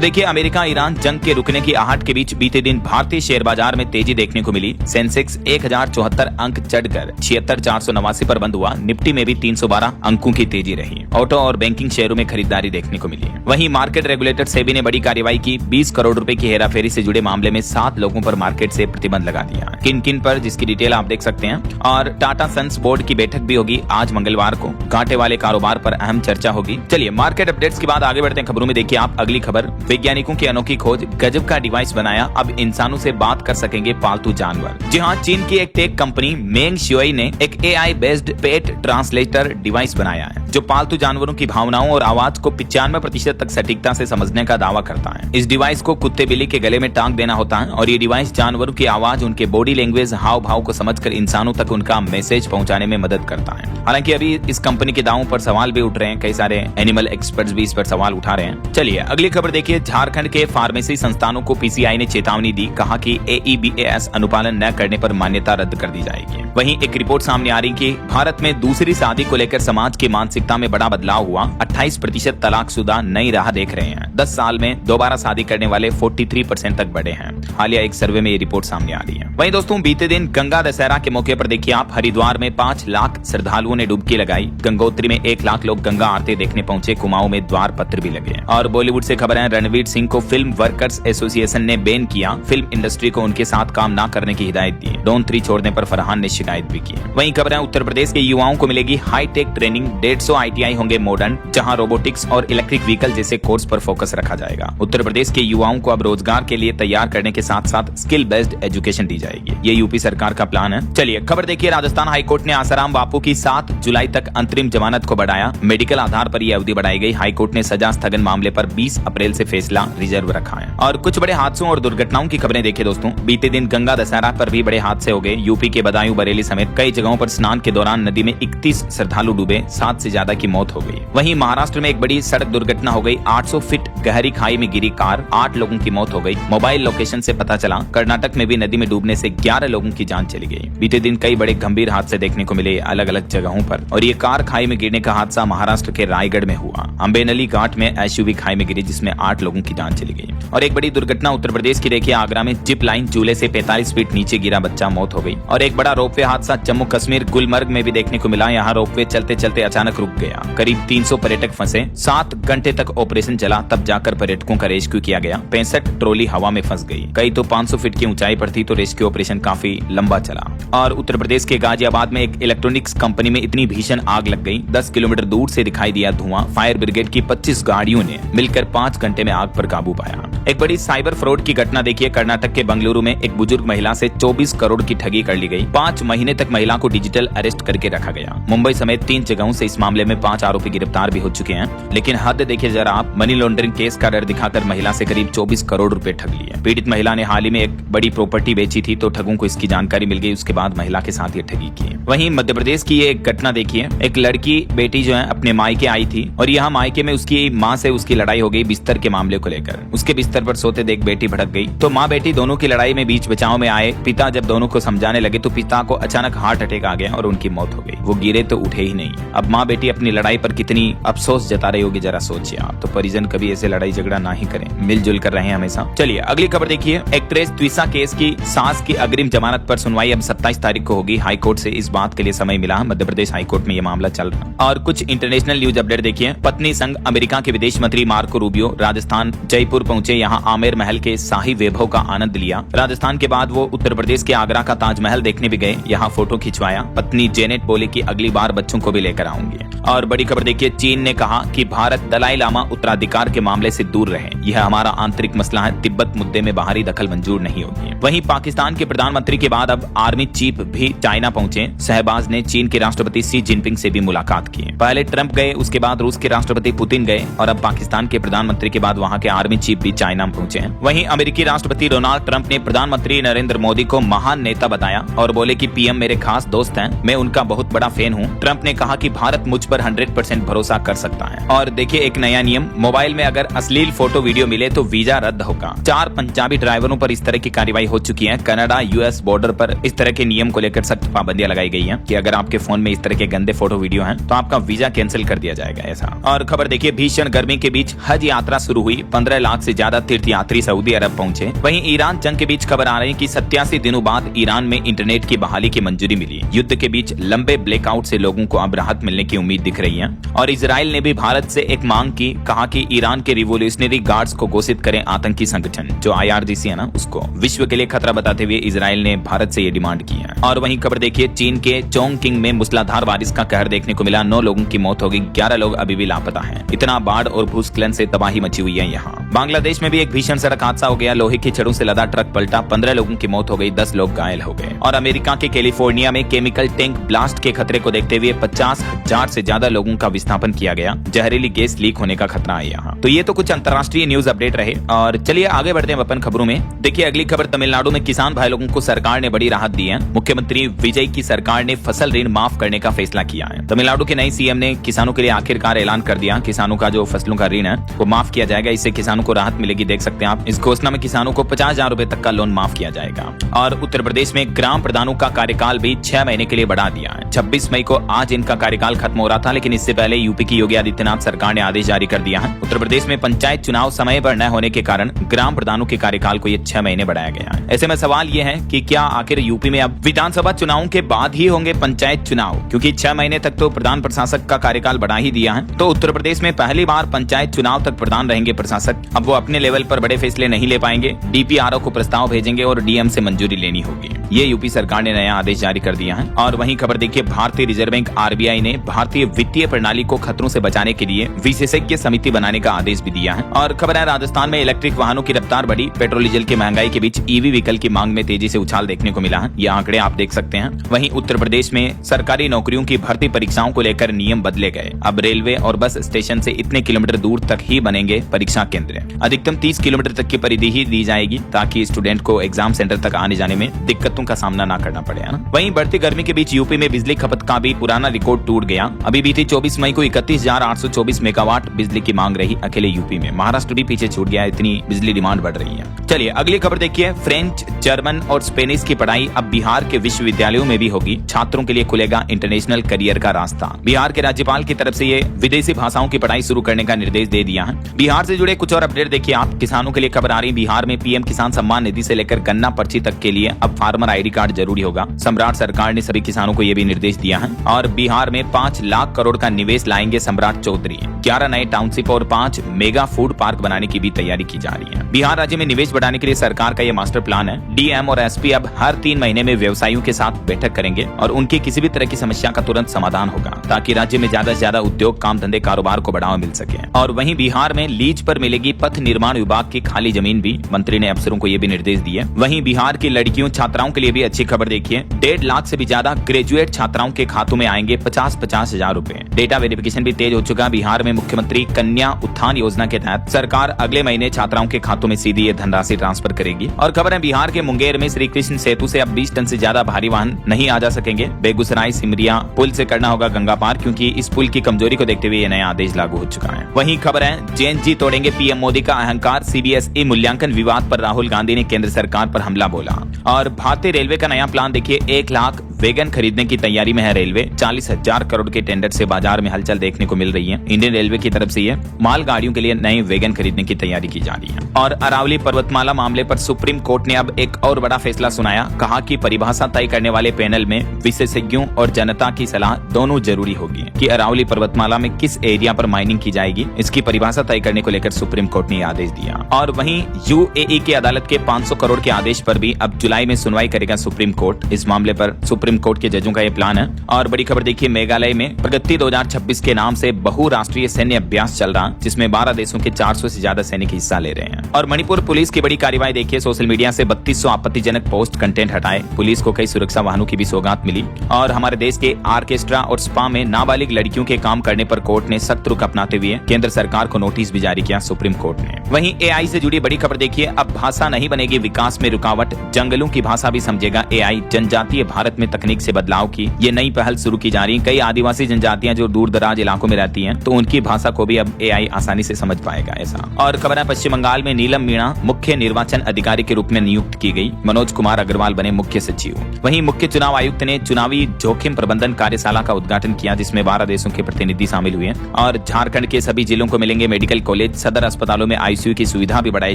देखिए, अमेरिका ईरान जंग के रुकने की आहट के बीच बीते दिन भारतीय शेयर बाजार में तेजी देखने को मिली। सेंसेक्स 1074 अंक चढ़कर 76,489 पर बंद हुआ। निफ्टी में भी 312 अंकों की तेजी रही। ऑटो और बैंकिंग शेयरों में खरीदारी देखने को मिली। वहीं मार्केट रेगुलेटर सेबी ने बड़ी कार्रवाई की। 20 करोड़ रुपए की हेराफेरी से जुड़े मामले में 7 लोगों पर मार्केट से प्रतिबंध लगा दिया। किन किन पर, जिसकी डिटेल आप देख सकते हैं। और टाटा सन्स बोर्ड की बैठक भी होगी आज मंगलवार को। घाटे वाले कारोबार पर अहम चर्चा होगी। चलिए मार्केट अपडेट्स के बाद आगे बढ़ते हैं खबरों में। देखिए आप अगली खबर, वैज्ञानिकों की अनोखी खोज, गजब का डिवाइस बनाया, अब इंसानों से बात कर सकेंगे पालतू जानवर। जी हाँ, चीन की एक टेक कंपनी मेंग शियोई ने एक AI बेस्ड पेट ट्रांसलेटर डिवाइस बनाया है, जो पालतू जानवरों की भावनाओं और आवाज को 95% तक सटीकता से समझने का दावा करता है। इस डिवाइस को कुत्ते बिल्ली के गले में टांग देना होता है और ये डिवाइस जानवरों की आवाज, उनके बॉडी लैंग्वेज, हाव भाव को समझकर इंसानों तक उनका मैसेज पहुंचाने में मदद करता है। हालांकि अभी इस कंपनी के दावों पर सवाल भी उठ रहे हैं, कई सारे एनिमल एक्सपर्ट्स भी इस पर सवाल उठा रहे हैं। चलिए अगली खबर देखिए। झारखंड के फार्मेसी संस्थानों को PCI ने चेतावनी दी, कहा कि AEBAS अनुपालन न करने पर मान्यता रद्द कर दी जाएगी। वहीं एक रिपोर्ट सामने आ रही कि भारत में दूसरी शादी को लेकर समाज की मानसिकता में बड़ा बदलाव हुआ। 28% तलाकशुदा नई राह देख रहे हैं। 10 साल में दोबारा शादी करने वाले 43% तक बढ़े हैं। हालिया एक सर्वे में ये रिपोर्ट सामने आ रही है। वहीं दोस्तों, बीते दिन गंगा दशहरा के मौके पर देखिए आप, हरिद्वार में 5 लाख श्रद्धालुओं ने डुबकी लगाई। गंगोत्री में 1 लाख लोग गंगा आरती देखने पहुंचे। कुमाऊं में द्वार पत्र भी लगे। और बॉलीवुड से खबर है, रणवीर सिंह को फिल्म वर्कर्स एसोसिएशन ने बैन किया। फिल्म इंडस्ट्री को उनके साथ काम न करने की हिदायत दी। डॉन 3 छोड़ने पर फरहान ने शिकायत भी की। वहीं खबर है, उत्तर प्रदेश के युवाओं को मिलेगी हाईटेक ट्रेनिंग। 150 ITI होंगे मॉडर्न, जहां रोबोटिक्स और इलेक्ट्रिक व्हीकल जैसे कोर्स पर फोकस रखा जाएगा। उत्तर प्रदेश के युवाओं को अब रोजगार के लिए तैयार करने के साथ साथ स्किल बेस्ड एजुकेशन दी जाएगी। ये यूपी सरकार का प्लान है। चलिए खबर देखिए, राजस्थान हाईकोर्ट ने आसाराम बापू की 7 जुलाई तक अंतरिम जमानत को बढ़ाया। मेडिकल आधार पर यह अवधि बढ़ाई गई। हाईकोर्ट ने सजा स्थगन मामले पर 20 अप्रैल से फैसला रिजर्व रखा है। और कुछ बड़े हादसों और दुर्घटनाओं की खबरें देखिए दोस्तों। बीते दिन गंगा दशहरा पर भी बड़े हादसे हो गए। यूपी के बदायूं बरेली समेत कई जगहों पर स्नान के दौरान नदी में 31 श्रद्धालु डूबे। 7 से ज्यादा की मौत हो गई। वहीं महाराष्ट्र में एक बड़ी सड़क दुर्घटना हो गई। 800 फीट गहरी खाई में गिरी कार, 8 लोगों की मौत हो गई। मोबाइल लोकेशन से पता चला कर्नाटक में भी नदी में डूबने से 11 लोगों की जान चली गई। बीते दिन कई बड़े गंभीर हादसे देखने को मिले अलग अलग जगहों पर। और ये कार खाई में गिरने का हादसा महाराष्ट्र के रायगढ़ में हुआ। अम्बेनली घाट में SUV खाई में गिरी, जिसमें 8 लोगों की जान चली गई। और एक बड़ी दुर्घटना उत्तर प्रदेश की देखिए, आगरा में जिप लाइन झूले से 45 फीट नीचे गिरा बच्चा, मौत हो गई। और एक बड़ा रोपवे हादसा जम्मू कश्मीर गुलमर्ग में भी देखने को मिला। यहाँ रोपवे चलते चलते अचानक रुक गया। करीब 300 पर्यटक फंसे। 7 घंटे तक ऑपरेशन चला, तब जाकर पर्यटकों का रेस्क्यू किया गया। 65 ट्रॉली हवा में फंस गई। कई तो 500 फीट की ऊंचाई पर थी, तो रेस्क्यू ऑपरेशन काफी लंबा चला। और उत्तर प्रदेश के गाजियाबाद में एक इलेक्ट्रॉनिक्स कंपनी में इतनी भीषण आग लग गई, 10 किलोमीटर दूर से दिखाई दिया धुआं। फायर ब्रिगेड की 25 गाड़ियों ने मिलकर 5 घंटे में आग पर काबू पाया। एक बड़ी साइबर फ्रॉड की घटना देखिए, कर्नाटक के बंगलुरु में एक बुजुर्ग महिला से 24 करोड़ की ठगी कर ली गई। 5 महीने तक महिला को डिजिटल अरेस्ट करके रखा गया। मुंबई समेत 3 जगहों से इस मामले में 5 आरोपी गिरफ्तार भी हो चुके हैं। लेकिन हद देखिए जरा आप, मनी लॉन्ड्रिंग केस का डर दिखाकर महिला से करीब 24 करोड़ रुपए ठग लिए। पीड़ित महिला ने हाल ही में एक बड़ी प्रॉपर्टी बेची थी, तो ठगों को इसकी जानकारी मिल गई। उसके बाद महिला के साथ ये ठगी की। वहीं मध्य प्रदेश की ये एक घटना देखिए, एक लड़की बेटी जो है अपने मायके आई थी और यहाँ मायके में उसकी माँ से उसकी लड़ाई हो गई बिस्तर के मामले को लेकर। उसके बिस्तर पर सोते देख बेटी भड़क गई, तो माँ बेटी दोनों की लड़ाई में बीच बचाव में आए। पिता जब दोनों को समझाने लगे तो पिता को अचानक हार्ट अटैक आ गया और उनकी मौत हो गई। वो गिरे तो उठे ही नहीं। अब माँ बेटी अपनी लड़ाई पर कितनी अफसोस जता रही होगी, जरा सोचिए आप। तो परिजन कभी ऐसे लड़ाई झगड़ा ना ही करें, मिलजुल कर रहे हमेशा। चलिए अगली खबर देखिए, एक्ट्रेस त्विशा केस की सास की अग्रिम जमानत पर सुनवाई अब 27 तारीख को होगी। हाईकोर्ट से इस बात के लिए समय मिला। मध्य प्रदेश हाईकोर्ट में ये मामला चल रहा है। और कुछ इंटरनेशनल न्यूज अपडेट देखिए। पत्नी संग अमेरिका के विदेश मंत्री मार्को रूबियो राजस्थान जयपुर पहुंचे। यहाँ आमेर महल के शाही वैभव का आनंद लिया। राजस्थान के बाद वो उत्तर प्रदेश के आगरा का ताजमहल देखने भी गए। यहाँ फोटो खिंचवाया। पत्नी जेनेट बोली कि अगली बार बच्चों को भी लेकर आऊंगी। और बड़ी खबर देखिए, चीन ने कहा कि भारत दलाई लामा उत्तराधिकार के मामले से दूर रहे, यह हमारा आंतरिक मसला है, तिब्बत मुद्दे में बाहरी दखल मंजूर नहीं होगी। वहीं पाकिस्तान के प्रधानमंत्री के बाद अब आर्मी चीफ भी चाइना पहुंचे। शहबाज ने चीन के राष्ट्रपति शी जिनपिंग से भी मुलाकात की। पहले ट्रंप गए, उसके बाद रूस के राष्ट्रपति पुतिन गए और अब पाकिस्तान के प्रधानमंत्री के बाद वहां के आर्मी चीफ भी चाइना पहुंचे हैं। वहीं अमेरिकी राष्ट्रपति डोनाल्ड ट्रंप ने प्रधानमंत्री नरेंद्र मोदी को महान नेता बताया और बोले कि पीएम मेरे खास दोस्त हैं, मैं उनका बहुत बड़ा फैन हूं। ट्रंप ने कहा कि भारत मुझ पर 100% भरोसा कर सकता है। और देखिए एक नया नियम, मोबाइल में अगर अश्लील फोटो वीडियो मिले तो वीजा रद्द होगा। 4 पंजाबी ड्राइवरों पर इस तरह की कार्रवाई हो चुकी है। कनाडा यूएस बॉर्डर पर इस तरह के नियम को लेकर सख्त पाबंदियां लगाई गई हैं कि अगर आपके फोन में इस तरह के गंदे फोटो वीडियो हैं तो आपका वीजा कैंसिल कर दिया जाएगा ऐसा। और खबर देखिए, भीषण गर्मी के बीच हज यात्रा शुरू हुई। 15 लाख से ज्यादा तीर्थयात्री सऊदी अरब पहुंचे। वहीं ईरान जंग के बीच खबर आ रही है कि 87 दिनों बाद ईरान में इंटरनेट की बहाली की मंजूरी मिली। युद्ध के बीच लंबे ब्लैकआउट से लोगों को अब राहत मिलने की उम्मीद दिख रही है। और इजराइल ने भी भारत से एक मांग की, कहा कि ईरान के रिवोल्यूशनरी गार्ड्स को घोषित करें आतंकी संगठन, जो IRGC है ना, उसको विश्व के लिए खतरा बताते हुए इजराइल ने भारत से ये डिमांड की है। और वहीं खबर देखिए, चीन के चोंगकिंग में मूसलाधार बारिश का कहर देखने को मिला। 9 लोगों की मौत हो गई, 11 लोग अभी भी लापता हैं। इतना बाढ़ और भूस्खलन से तबाही मची हुई है यहाँ। बांग्लादेश में भी एक भीषण सड़क हादसा हो गया। लोहे की छड़ों से लदा ट्रक पलटा, 15 लोगों की मौत हो गई, 10 लोग घायल हो गए। और अमेरिका के कैलिफोर्निया में केमिकल टैंक ब्लास्ट के खतरे को देखते हुए 50,000 से ज्यादा लोगों का विस्थापन किया गया। जहरीली गैस लीक होने का खतरा है यहाँ। तो ये तो कुछ अंतर्राष्ट्रीय न्यूज अपडेट रहे और चलिए आगे बढ़ते हैं अपन खबरों में। देखिए अगली खबर, तमिलनाडु में किसान भाई लोगों को सरकार ने बड़ी राहत दी है। मुख्यमंत्री विजय की सरकार ने फसल ऋण माफ करने का फैसला किया है। तमिलनाडु के नए सीएम ने किसानों के लिए आखिरकार ऐलान कर दिया, किसानों का जो फसलों का ऋण है वो माफ किया जाएगा। इससे किसानों को राहत मिलेगी। देख सकते हैं आप, इस घोषणा में किसानों को 50,000 रुपए तक का लोन माफ किया जाएगा। और उत्तर प्रदेश में ग्राम प्रधानों का कार्यकाल भी 6 महीने के लिए बढ़ा दिया है। 26 मई को आज इनका कार्यकाल खत्म हो रहा था, लेकिन इससे पहले यूपी की योगी आदित्यनाथ सरकार ने आदेश जारी कर दिया है। उत्तर प्रदेश में पंचायत चुनाव समय पर न होने के कारण ग्राम प्रधानों के कार्यकाल को ये 6 महीने बढ़ाया गया है। ऐसे में सवाल ये है कि क्या आखिर यूपी में अब विधानसभा चुनावों के बाद ही होंगे पंचायत चुनाव, क्योंकि 6 महीने तक तो प्रधान प्रशासक का कार्यकाल बढ़ा ही दिया है। तो उत्तर प्रदेश में पहली बार पंचायत चुनाव तक प्रधान रहेंगे प्रशासक। अब वो अपने लेवल पर बड़े फैसले नहीं ले पाएंगे, DPRO को प्रस्ताव भेजेंगे और DM से मंजूरी लेनी होगी। ये यूपी सरकार ने नया आदेश जारी कर दिया है। और वहीं खबर देखिए, भारतीय रिजर्व बैंक RBI ने भारतीय वित्तीय प्रणाली को खतरों से बचाने के लिए विशेषज्ञ समिति बनाने का आदेश भी दिया है। और खबर है, राजस्थान में इलेक्ट्रिक वाहनों की रफ्तार बढ़ी। पेट्रोल डीजल की महंगाई के बीच EV व्हीकल की मांग में तेजी से उछाल देखने को मिला है। ये आंकड़े आप देख सकते हैं। वहीं उत्तर प्रदेश में सरकारी नौकरियों की भर्ती परीक्षाओं को लेकर नियम बदले गए। अब रेलवे और बस स्टेशन से इतने किलोमीटर दूर तक ही बनेंगे परीक्षा केंद्र। अधिकतम 30 किलोमीटर तक की परिधि ही दी जाएगी, ताकि स्टूडेंट को एग्जाम सेंटर तक आने जाने में दिक्कतों का सामना ना करना पड़े, है ना। वहीं बढ़ती गर्मी के बीच यूपी में बिजली खपत का भी पुराना रिकॉर्ड टूट गया। अभी बीती 24 मई को 31,824 मेगावाट बिजली की मांग रही अकेले यूपी में। महाराष्ट्र भी पीछे छूट गया, इतनी बिजली डिमांड बढ़ रही है। चलिए अगली खबर देखिए, फ्रेंच, जर्मन और स्पेनिश की पढ़ाई अब बिहार के विश्वविद्यालयों में भी होगी। छात्रों के लिए खुलेगा इंटरनेशनल करियर का रास्ता। बिहार के राज्यपाल की तरफ से ये विदेशी भाषाओं की पढ़ाई शुरू करने का निर्देश दे दिया है। बिहार से जुड़े कुछ और अपडेट देखिए आप। किसानों के लिए खबर आ रही, बिहार में PM किसान सम्मान निधि से लेकर गन्ना पर्ची तक के लिए अब फार्मर ID कार्ड जरूरी होगा। सम्राट सरकार ने सभी किसानों को यह भी निर्देश दिया है। और बिहार में 5 लाख करोड़ का निवेश लाएंगे सम्राट चौधरी। 11 नए टाउनशिप और 5 मेगा फूड पार्क बनाने की भी तैयारी की जा रही है। बिहार राज्य में निवेश बढ़ाने के लिए सरकार का यह मास्टर प्लान है। DM और SP अब हर 3 महीने में व्यवसायियों के साथ बैठक करेंगे और उनकी किसी भी तरह की समस्या का तुरंत समाधान होगा, ताकि राज्य में ज्यादा से ज्यादा उद्योग, काम धंधे, कारोबार को बढ़ावा मिल सके। और वहीं बिहार में लीज पर मिलेगी पथ निर्माण विभाग की खाली जमीन भी। मंत्री ने अफसरों को यह भी निर्देश दिए। वहीं बिहार की लड़कियों, छात्राओं के लिए भी अच्छी खबर देखिए। 1.5 लाख से भी ज्यादा ग्रेजुएट छात्राओं के खातों में आएंगे 50-50 हजार रूपए। डेटा वेरिफिकेशन भी तेज हो चुका। बिहार में मुख्यमंत्री कन्या उत्थान योजना के तहत सरकार अगले महीने छात्राओं के खातों में सीधी ये धनराशि ट्रांसफर करेगी। और खबर है, बिहार के मुंगेर में श्री कृष्ण सेतु से अब 20 टन से ज्यादा भारी वाहन नहीं आ जा सकेंगे। बेगूसराय सिमरिया पुल से करना होगा गंगा पार, क्योंकि इस पुल की कमजोरी को देखते हुए ये नया आदेश लागू हो चुका है। वहीं खबर है, JNG तोड़ेंगे PM मोदी का अहंकार। CBSE मूल्यांकन विवाद पर राहुल गांधी ने केंद्र सरकार पर हमला बोला। और भारतीय रेलवे का नया प्लान देखिए, 1 लाख वैगन खरीदने की तैयारी में है रेलवे। 40,000 करोड़ के टेंडर से बाजार में हलचल देखने को मिल रही है। इंडियन रेलवे की तरफ से ये मालगाड़ियों के लिए नए वैगन खरीदने की तैयारी की जा रही है। और अरावली पर्वतमाला मामले पर सुप्रीम कोर्ट ने अब एक और बड़ा फैसला सुनाया। कहा कि परिभाषा तय करने वाले पैनल में विशेषज्ञों और जनता की सलाह दोनों जरूरी होगी कि अरावली पर्वतमाला में किस एरिया पर माइनिंग की जाएगी। इसकी परिभाषा तय करने को लेकर सुप्रीम कोर्ट ने आदेश दिया। और वहीं UAE की अदालत के 500 करोड़ के आदेश पर भी अब जुलाई में सुनवाई करेगा सुप्रीम कोर्ट। इस मामले पर सुप्रीम सुप्रीम कोर्ट के जजों का ये प्लान है। और बड़ी खबर देखिए, मेघालय में प्रगति 2026 के नाम से बहुराष्ट्रीय सैन्य अभ्यास चल रहा, जिसमें 12 देशों के 400 से ज्यादा सैनिक हिस्सा ले रहे हैं। और मणिपुर पुलिस की बड़ी कार्रवाई देखिए, सोशल मीडिया से 3200 आपत्तिजनक पोस्ट कंटेंट हटाए, पुलिस को कई सुरक्षा वाहनों की भी सौगात मिली। और हमारे देश के ऑर्केस्ट्रा और स्पा में नाबालिग लड़कियों के काम करने पर कोर्ट ने सख्त रुख अपनाते हुए केंद्र सरकार को नोटिस भी जारी किया सुप्रीम कोर्ट ने। वहीं एआई से जुड़ी बड़ी खबर देखिए, अब भाषा नहीं बनेगी विकास में रुकावट, जंगलों की भाषा भी समझेगा एआई। जनजातीय भारत में तकनीक से बदलाव की ये नई पहल शुरू की जा रही है। कई आदिवासी जनजातियां जो दूर दराज इलाकों में रहती हैं, तो उनकी भाषा को भी अब एआई आसानी से समझ पाएगा ऐसा। और खबर है, पश्चिम बंगाल में नीलम मीणा मुख्य निर्वाचन अधिकारी के रूप में नियुक्त की गई, मनोज कुमार अग्रवाल बने मुख्य सचिव। वहीं मुख्य चुनाव आयुक्त ने चुनावी जोखिम प्रबंधन कार्यशाला का उद्घाटन किया, जिसमें 12 देशों के प्रतिनिधि शामिल हुए। और झारखंड के सभी जिलों को मिलेंगे मेडिकल कॉलेज, सदर अस्पतालों में आईसीयू की सुविधा भी बढ़ाई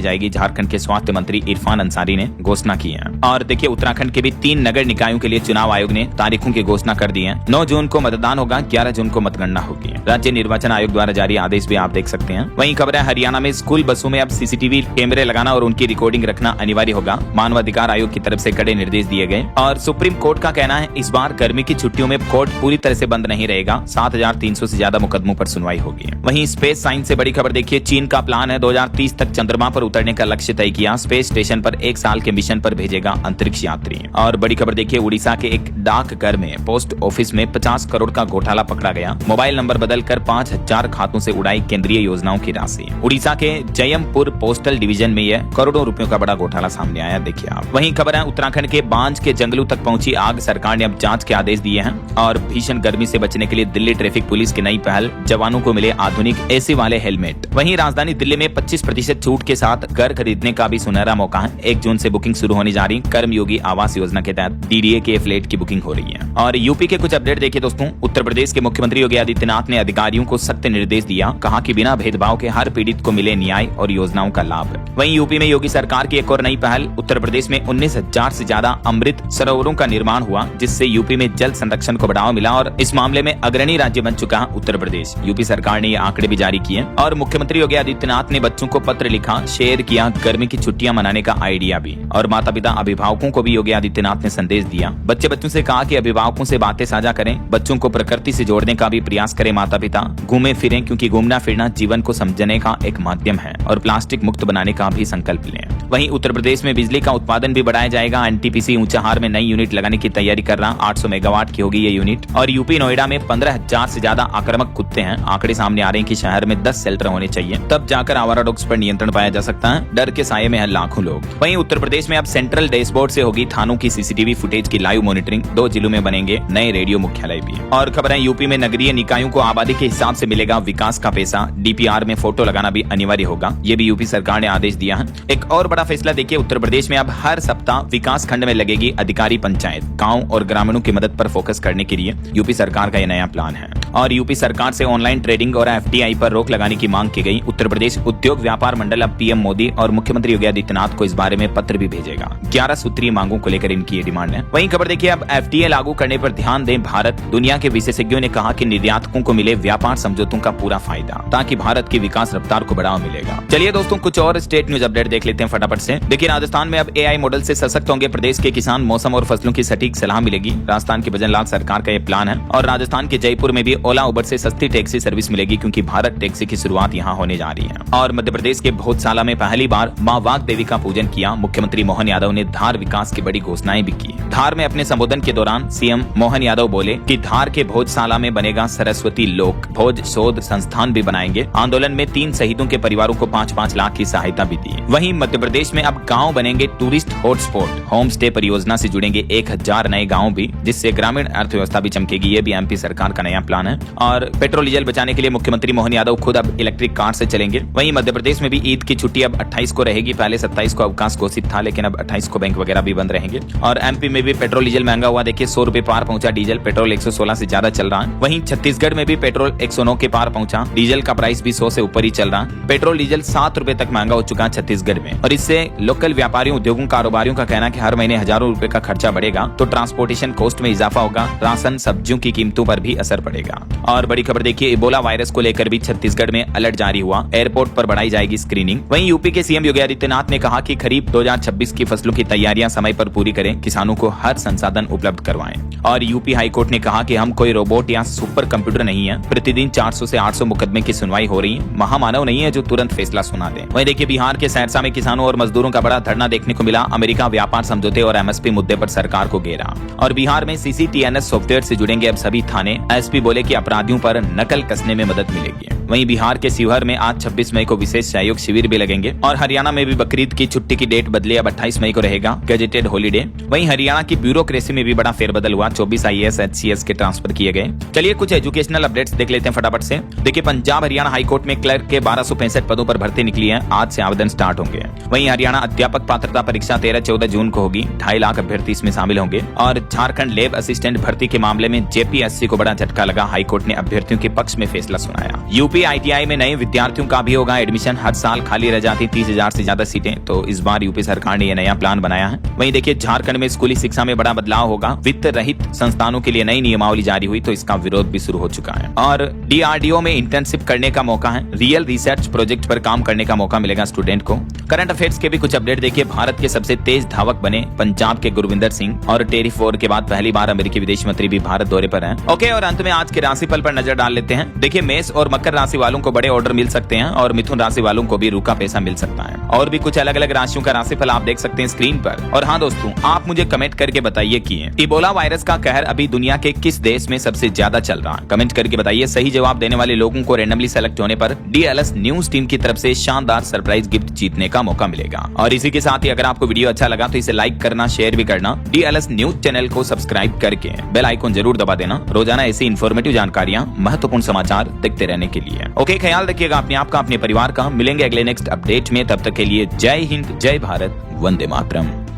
जाएगी, झारखंड के स्वास्थ्य मंत्री इरफान अंसारी ने घोषणा की है। और देखिए, उत्तराखंड के भी 3 नगर निकायों के लिए चुनाव आयोग ने तारीखों की घोषणा कर दी है। 9 जून को मतदान होगा, 11 जून को मतगणना होगी। राज्य निर्वाचन आयोग द्वारा जारी आदेश भी आप देख सकते हैं। वहीं खबर है, हरियाणा में स्कूल बसों में अब सीसीटीवी कैमरे लगाना और उनकी रिकॉर्डिंग रखना अनिवार्य होगा, मानवाधिकार आयोग की तरफ से कड़े निर्देश दिए गए। और सुप्रीम कोर्ट का कहना है, इस बार गर्मी की छुट्टियों में कोर्ट पूरी तरह से बंद नहीं रहेगा, 7300 से ज्यादा मुकदमों पर सुनवाई होगी। वहीं स्पेस साइंस से बड़ी खबर देखिए, चीन का प्लान है 2030 तक चंद्रमा पर उतरने का लक्ष्य तय किया, स्पेस स्टेशन पर 1 साल के मिशन पर भेजेगा अंतरिक्ष यात्री। और बड़ी खबर देखिए, उड़ीसा के एक डाकघर में पोस्ट ऑफिस में 50 करोड़ का घोटाला पकड़ा गया, मोबाइल नंबर बदलकर 5000 खातों से उड़ाई केंद्रीय योजनाओं की राशि। उड़ीसा के जयमपुर पोस्टल डिवीजन में यह करोड़ों रुपयों का बड़ा घोटाला सामने आया, देखिए आप। वहीं खबर है, उत्तराखंड के बांज के जंगलों तक पहुंची आग, सरकार ने अब जांच के आदेश दिए हैं। और भीषण गर्मी से बचने के लिए दिल्ली ट्रैफिक पुलिस की नई पहल, जवानों को मिले आधुनिक एसी वाले हेलमेट। वहीं राजधानी दिल्ली में 25% छूट के साथ घर खरीदने का भी सुनहरा मौका है। 1 जून से बुकिंग शुरू होने जा रही, कर्मयोगी आवास योजना के तहत डीडीए के फ्लैट की बुकिंग हो रही है। और यूपी के कुछ अपडेट देखिए दोस्तों, उत्तर प्रदेश के मुख्यमंत्री योगी आदित्यनाथ ने अधिकारियों को सख्त निर्देश दिया, कहा कि बिना भेदभाव के हर पीड़ित को मिले न्याय और योजनाओं का लाभ। वहीं यूपी में योगी सरकार की एक और नई पहल, उत्तर प्रदेश में 19,000 से ज्यादा अमृत सरोवरों का निर्माण हुआ, जिससे यूपी में जल संरक्षण को बढ़ावा मिला और इस मामले में अग्रणी राज्य बन चुका है उत्तर प्रदेश। यूपी सरकार ने ये आंकड़े भी जारी किए। और मुख्यमंत्री योगी आदित्यनाथ ने बच्चों को पत्र लिखा, शेयर किया गर्मी की छुट्टियां मनाने का आइडिया भी। और माता पिता अभिभावकों को भी योगी आदित्यनाथ ने संदेश दिया, बच्चों से कहा कि अभिभावकों से बातें साझा करें, बच्चों को प्रकृति से जोड़ने का भी प्रयास करें माता पिता, घूमे फिरें क्योंकि घूमना फिरना जीवन को समझने का एक माध्यम है, और प्लास्टिक मुक्त बनाने का भी संकल्प लें। वहीं उत्तर प्रदेश में बिजली का उत्पादन भी बढ़ाया जाएगा, एनटीपीसी ऊंचाहार में नई यूनिट लगाने की तैयारी कर रहा, 800 मेगावाट की होगी ये यूनिट। और यूपी नोएडा में 15,000 से ज्यादा आक्रामक कुत्ते हैं, आंकड़े सामने आ रहे हैं कि शहर में 10 शेल्टर होने चाहिए, तब जाकर आवारा डॉग्स पर नियंत्रण पाया जा सकता है, डर के साये में है लाखों लोग। वहीं उत्तर प्रदेश में अब सेंट्रल डैशबोर्ड से होगी थानों की सीसीटीवी फुटेज की लाइव मॉनिटरिंग, 2 जिलों में बनेंगे नए रेडियो मुख्यालय भी। और खबर है, यूपी में नगरीय निकायों को आबादी के हिसाब से मिलेगा विकास का पैसा, डीपीआर में फोटो लगाना भी अनिवार्य होगा, ये भी यूपी सरकार ने आदेश दिया है। एक और बड़ा फैसला देखिए, उत्तर प्रदेश में अब हर सप्ताह विकास खंड में लगेगी अधिकारी पंचायत, गांव और ग्रामीणों की मदद पर फोकस करने के लिए यूपी सरकार का यह नया प्लान है। और यूपी सरकार से ऑनलाइन ट्रेडिंग और एफडीआई पर रोक लगाने की मांग की गई। उत्तर प्रदेश उद्योग व्यापार मंडल अब पीएम मोदी और मुख्यमंत्री योगी आदित्यनाथ को इस बारे में पत्र भी भेजेगा। 11 सूत्रीय मांगों को लेकर इनकी ये डिमांड है। वहीं खबर देखिए, अब एफडीए लागू करने पर ध्यान दें भारत, दुनिया के विशेषज्ञों ने कहा कि निर्यातकों को मिले व्यापार समझौतों का पूरा फायदा, ताकि भारत की विकास रफ्तार को बढ़ावा मिलेगा। चलिए दोस्तों, कुछ और स्टेट न्यूज अपडेट देख लेते हैं फटाफट से। देखिए, राजस्थान में अब एआई मॉडल से सशक्त होंगे प्रदेश के किसान, मौसम और फसलों की सटीक सलाह मिलेगी। राजस्थान की भजन लाल सरकार का यह प्लान है। और राजस्थान के जयपुर में भी ओला उबर से सस्ती टैक्सी सर्विस मिलेगी, क्योंकि भारत टैक्सी की शुरुआत यहाँ होने जा रही है। और मध्य प्रदेश के भोजशाला में पहली बार मां वाग देवी का पूजन किया। मुख्यमंत्री मोहन यादव ने धार विकास की बड़ी घोषणाएं भी की। धार में अपने संबोधन के दौरान सीएम मोहन यादव बोले कि धार के भोजशाला में बनेगा सरस्वती लोक भोज शोध संस्थान भी बनाएंगे। आंदोलन में 3 शहीदों के परिवारों को 5-5 लाख की सहायता भी दी। वहीं मध्य प्रदेश में अब गाँव बनेंगे टूरिस्ट हॉटस्पॉट, होम स्टे परियोजना से जुड़ेंगे 1000 नए गाँव भी, जिससे ग्रामीण अर्थव्यवस्था भी चमकेगी। ये भी एमपी सरकार का नया प्लान है। और पेट्रोल डीजल बचाने के लिए मुख्यमंत्री मोहन यादव खुद अब इलेक्ट्रिक कार से चलेंगे। वहीं मध्य प्रदेश में भी ईद की छुट्टी अब 28 को रहेगी। पहले 27 को अवकाश घोषित था, लेकिन अब 28 को बैंक वगैरह भी बंद रहेंगे। और एमपी में भी पेट्रोल डीजल महंगा हुआ, देखिए 100 रुपए पार पहुंचा डीजल, पेट्रोल 116 से ज्यादा चल रहा है। वहीं छत्तीसगढ़ में भी पेट्रोल 109 के पार पहुंचा, डीजल का प्राइस भी 100 से ऊपर ही चल रहा है। पेट्रोल डीजल 7 रुपए तक महंगा हो चुका है छत्तीसगढ़ में। और इससे लोकल व्यापारियों, उद्योगों, कारोबारियों का कहना है कि हर महीने हजारों रुपए का खर्चा बढ़ेगा, तो ट्रांसपोर्टेशन कॉस्ट में इजाफा होगा, राशन सब्जियों की कीमतों पर भी असर पड़ेगा। और बड़ी खबर देखिए, इबोला वायरस को लेकर भी छत्तीसगढ़ में अलर्ट जारी हुआ, एयरपोर्ट पर बढ़ाई जाएगी स्क्रीनिंग। वहीं यूपी के सीएम योगी आदित्यनाथ ने कहा कि खरीफ 2026 की फसलों की तैयारियां समय पर पूरी करें, किसानों को हर संसाधन उपलब्ध करवाएं। और यूपी हाईकोर्ट ने कहा कि हम कोई रोबोट या सुपर कंप्यूटर नहीं है, प्रतिदिन 400 से 800 मुकदमे की सुनवाई हो रही है, महामानव नहीं है जो तुरंत फैसला सुना दे। वहीं देखिए बिहार के सहरसा में किसानों और मजदूरों का बड़ा धरना देखने को मिला। अमेरिका व्यापार समझौते और एमएसपी मुद्दे पर सरकार को घेरा। और बिहार में सीसीटीएनएस सॉफ्टवेयर से जुड़ेंगे अब सभी थाने। एसपी बोले कि अपराधियों पर नकल कसने में मदद मिलेगी। वहीं बिहार के शिवहर में आज 26 मई को विशेष सहयोग शिविर भी लगेंगे। और हरियाणा में भी बकरीद की छुट्टी की डेट बदली, अब 28 मई को रहेगा गजेटेड हॉलीडे। वहीं हरियाणा की ब्यूरोक्रेसी में भी बड़ा फेरबदल हुआ, 24 IAS HCS के ट्रांसफर किए गए। चलिए कुछ एजुकेशनल अपडेट्स देख लेते हैं फटाफट से। देखिए पंजाब हरियाणा हाईकोर्ट में क्लर्क के 1265 पदों पर भर्ती निकली है, आज से आवेदन स्टार्ट होंगे। वहीं हरियाणा अध्यापक पात्रता परीक्षा 13-14 जून को होगी, 2.5 लाख अभ्यर्थी इसमें शामिल होंगे। और झारखंड लैब असिस्टेंट भर्ती के मामले में JPSC को बड़ा झटका लगा, हाईकोर्ट ने अभ्यर्थियों के पक्ष में फैसला सुनाया। यूपी ITI में नए विद्यार्थियों का भी होगा एडमिशन, हर साल खाली रह जाती 30,000 से ज्यादा सीटें, तो इस बार यूपी सरकार ने यह नया प्लान बनाया है। वहीं देखिए झारखंड में स्कूली शिक्षा में बड़ा बदलाव होगा, वित्त रहित संस्थानों के लिए नई नियमावली जारी हुई, तो इसका विरोध भी शुरू हो चुका है। और DRDO में इंटर्नशिप करने का मौका है, रियल रिसर्च प्रोजेक्ट पर काम करने का मौका मिलेगा स्टूडेंट को। करंट अफेयर्स के भी कुछ अपडेट देखिए। भारत के सबसे तेज धावक बने पंजाब के गुरविंदर सिंह, और टेरिफ वॉर के बाद पहली बार अमेरिकी विदेश मंत्री भी भारत दौरे पर हैं। ओके, और अंत में आज के राशिफल पर नजर डाल लेते हैं। देखिए मेष और मकर राशि वालों को बड़े ऑर्डर मिल सकते हैं, और मिथुन राशि वालों को भी रुका पैसा मिल सकता है। और भी कुछ अलग अलग राशियों का राशिफल आप देख सकते हैं स्क्रीन पर। और हाँ दोस्तों, आप मुझे कमेंट करके बताइए कि इबोला वायरस का कहर अभी दुनिया के किस देश में सबसे ज्यादा चल रहा है, कमेंट करके बताइए। सही जवाब देने वाले लोगों को रैंडमली सेलेक्ट होने पर DLS न्यूज टीम की तरफ से शानदार सरप्राइज गिफ्ट जीतने का मौका मिलेगा। और इसी के साथ ही अगर आपको वीडियो अच्छा लगा तो इसे लाइक करना, शेयर भी करना, DLS न्यूज चैनल को सब्सक्राइब करके बेल आइकन जरूर दबा देना, रोजाना ऐसी इन्फॉर्मेटिव जानकारियां, महत्वपूर्ण समाचार देखते रहने के लिए। ओके, ख्याल रखिएगा अपने आप का, अपने परिवार का। मिलेंगे अगले नेक्स्ट अपडेट में, तब तक के लिए जय हिंद, जय भारत, वंदे मातरम।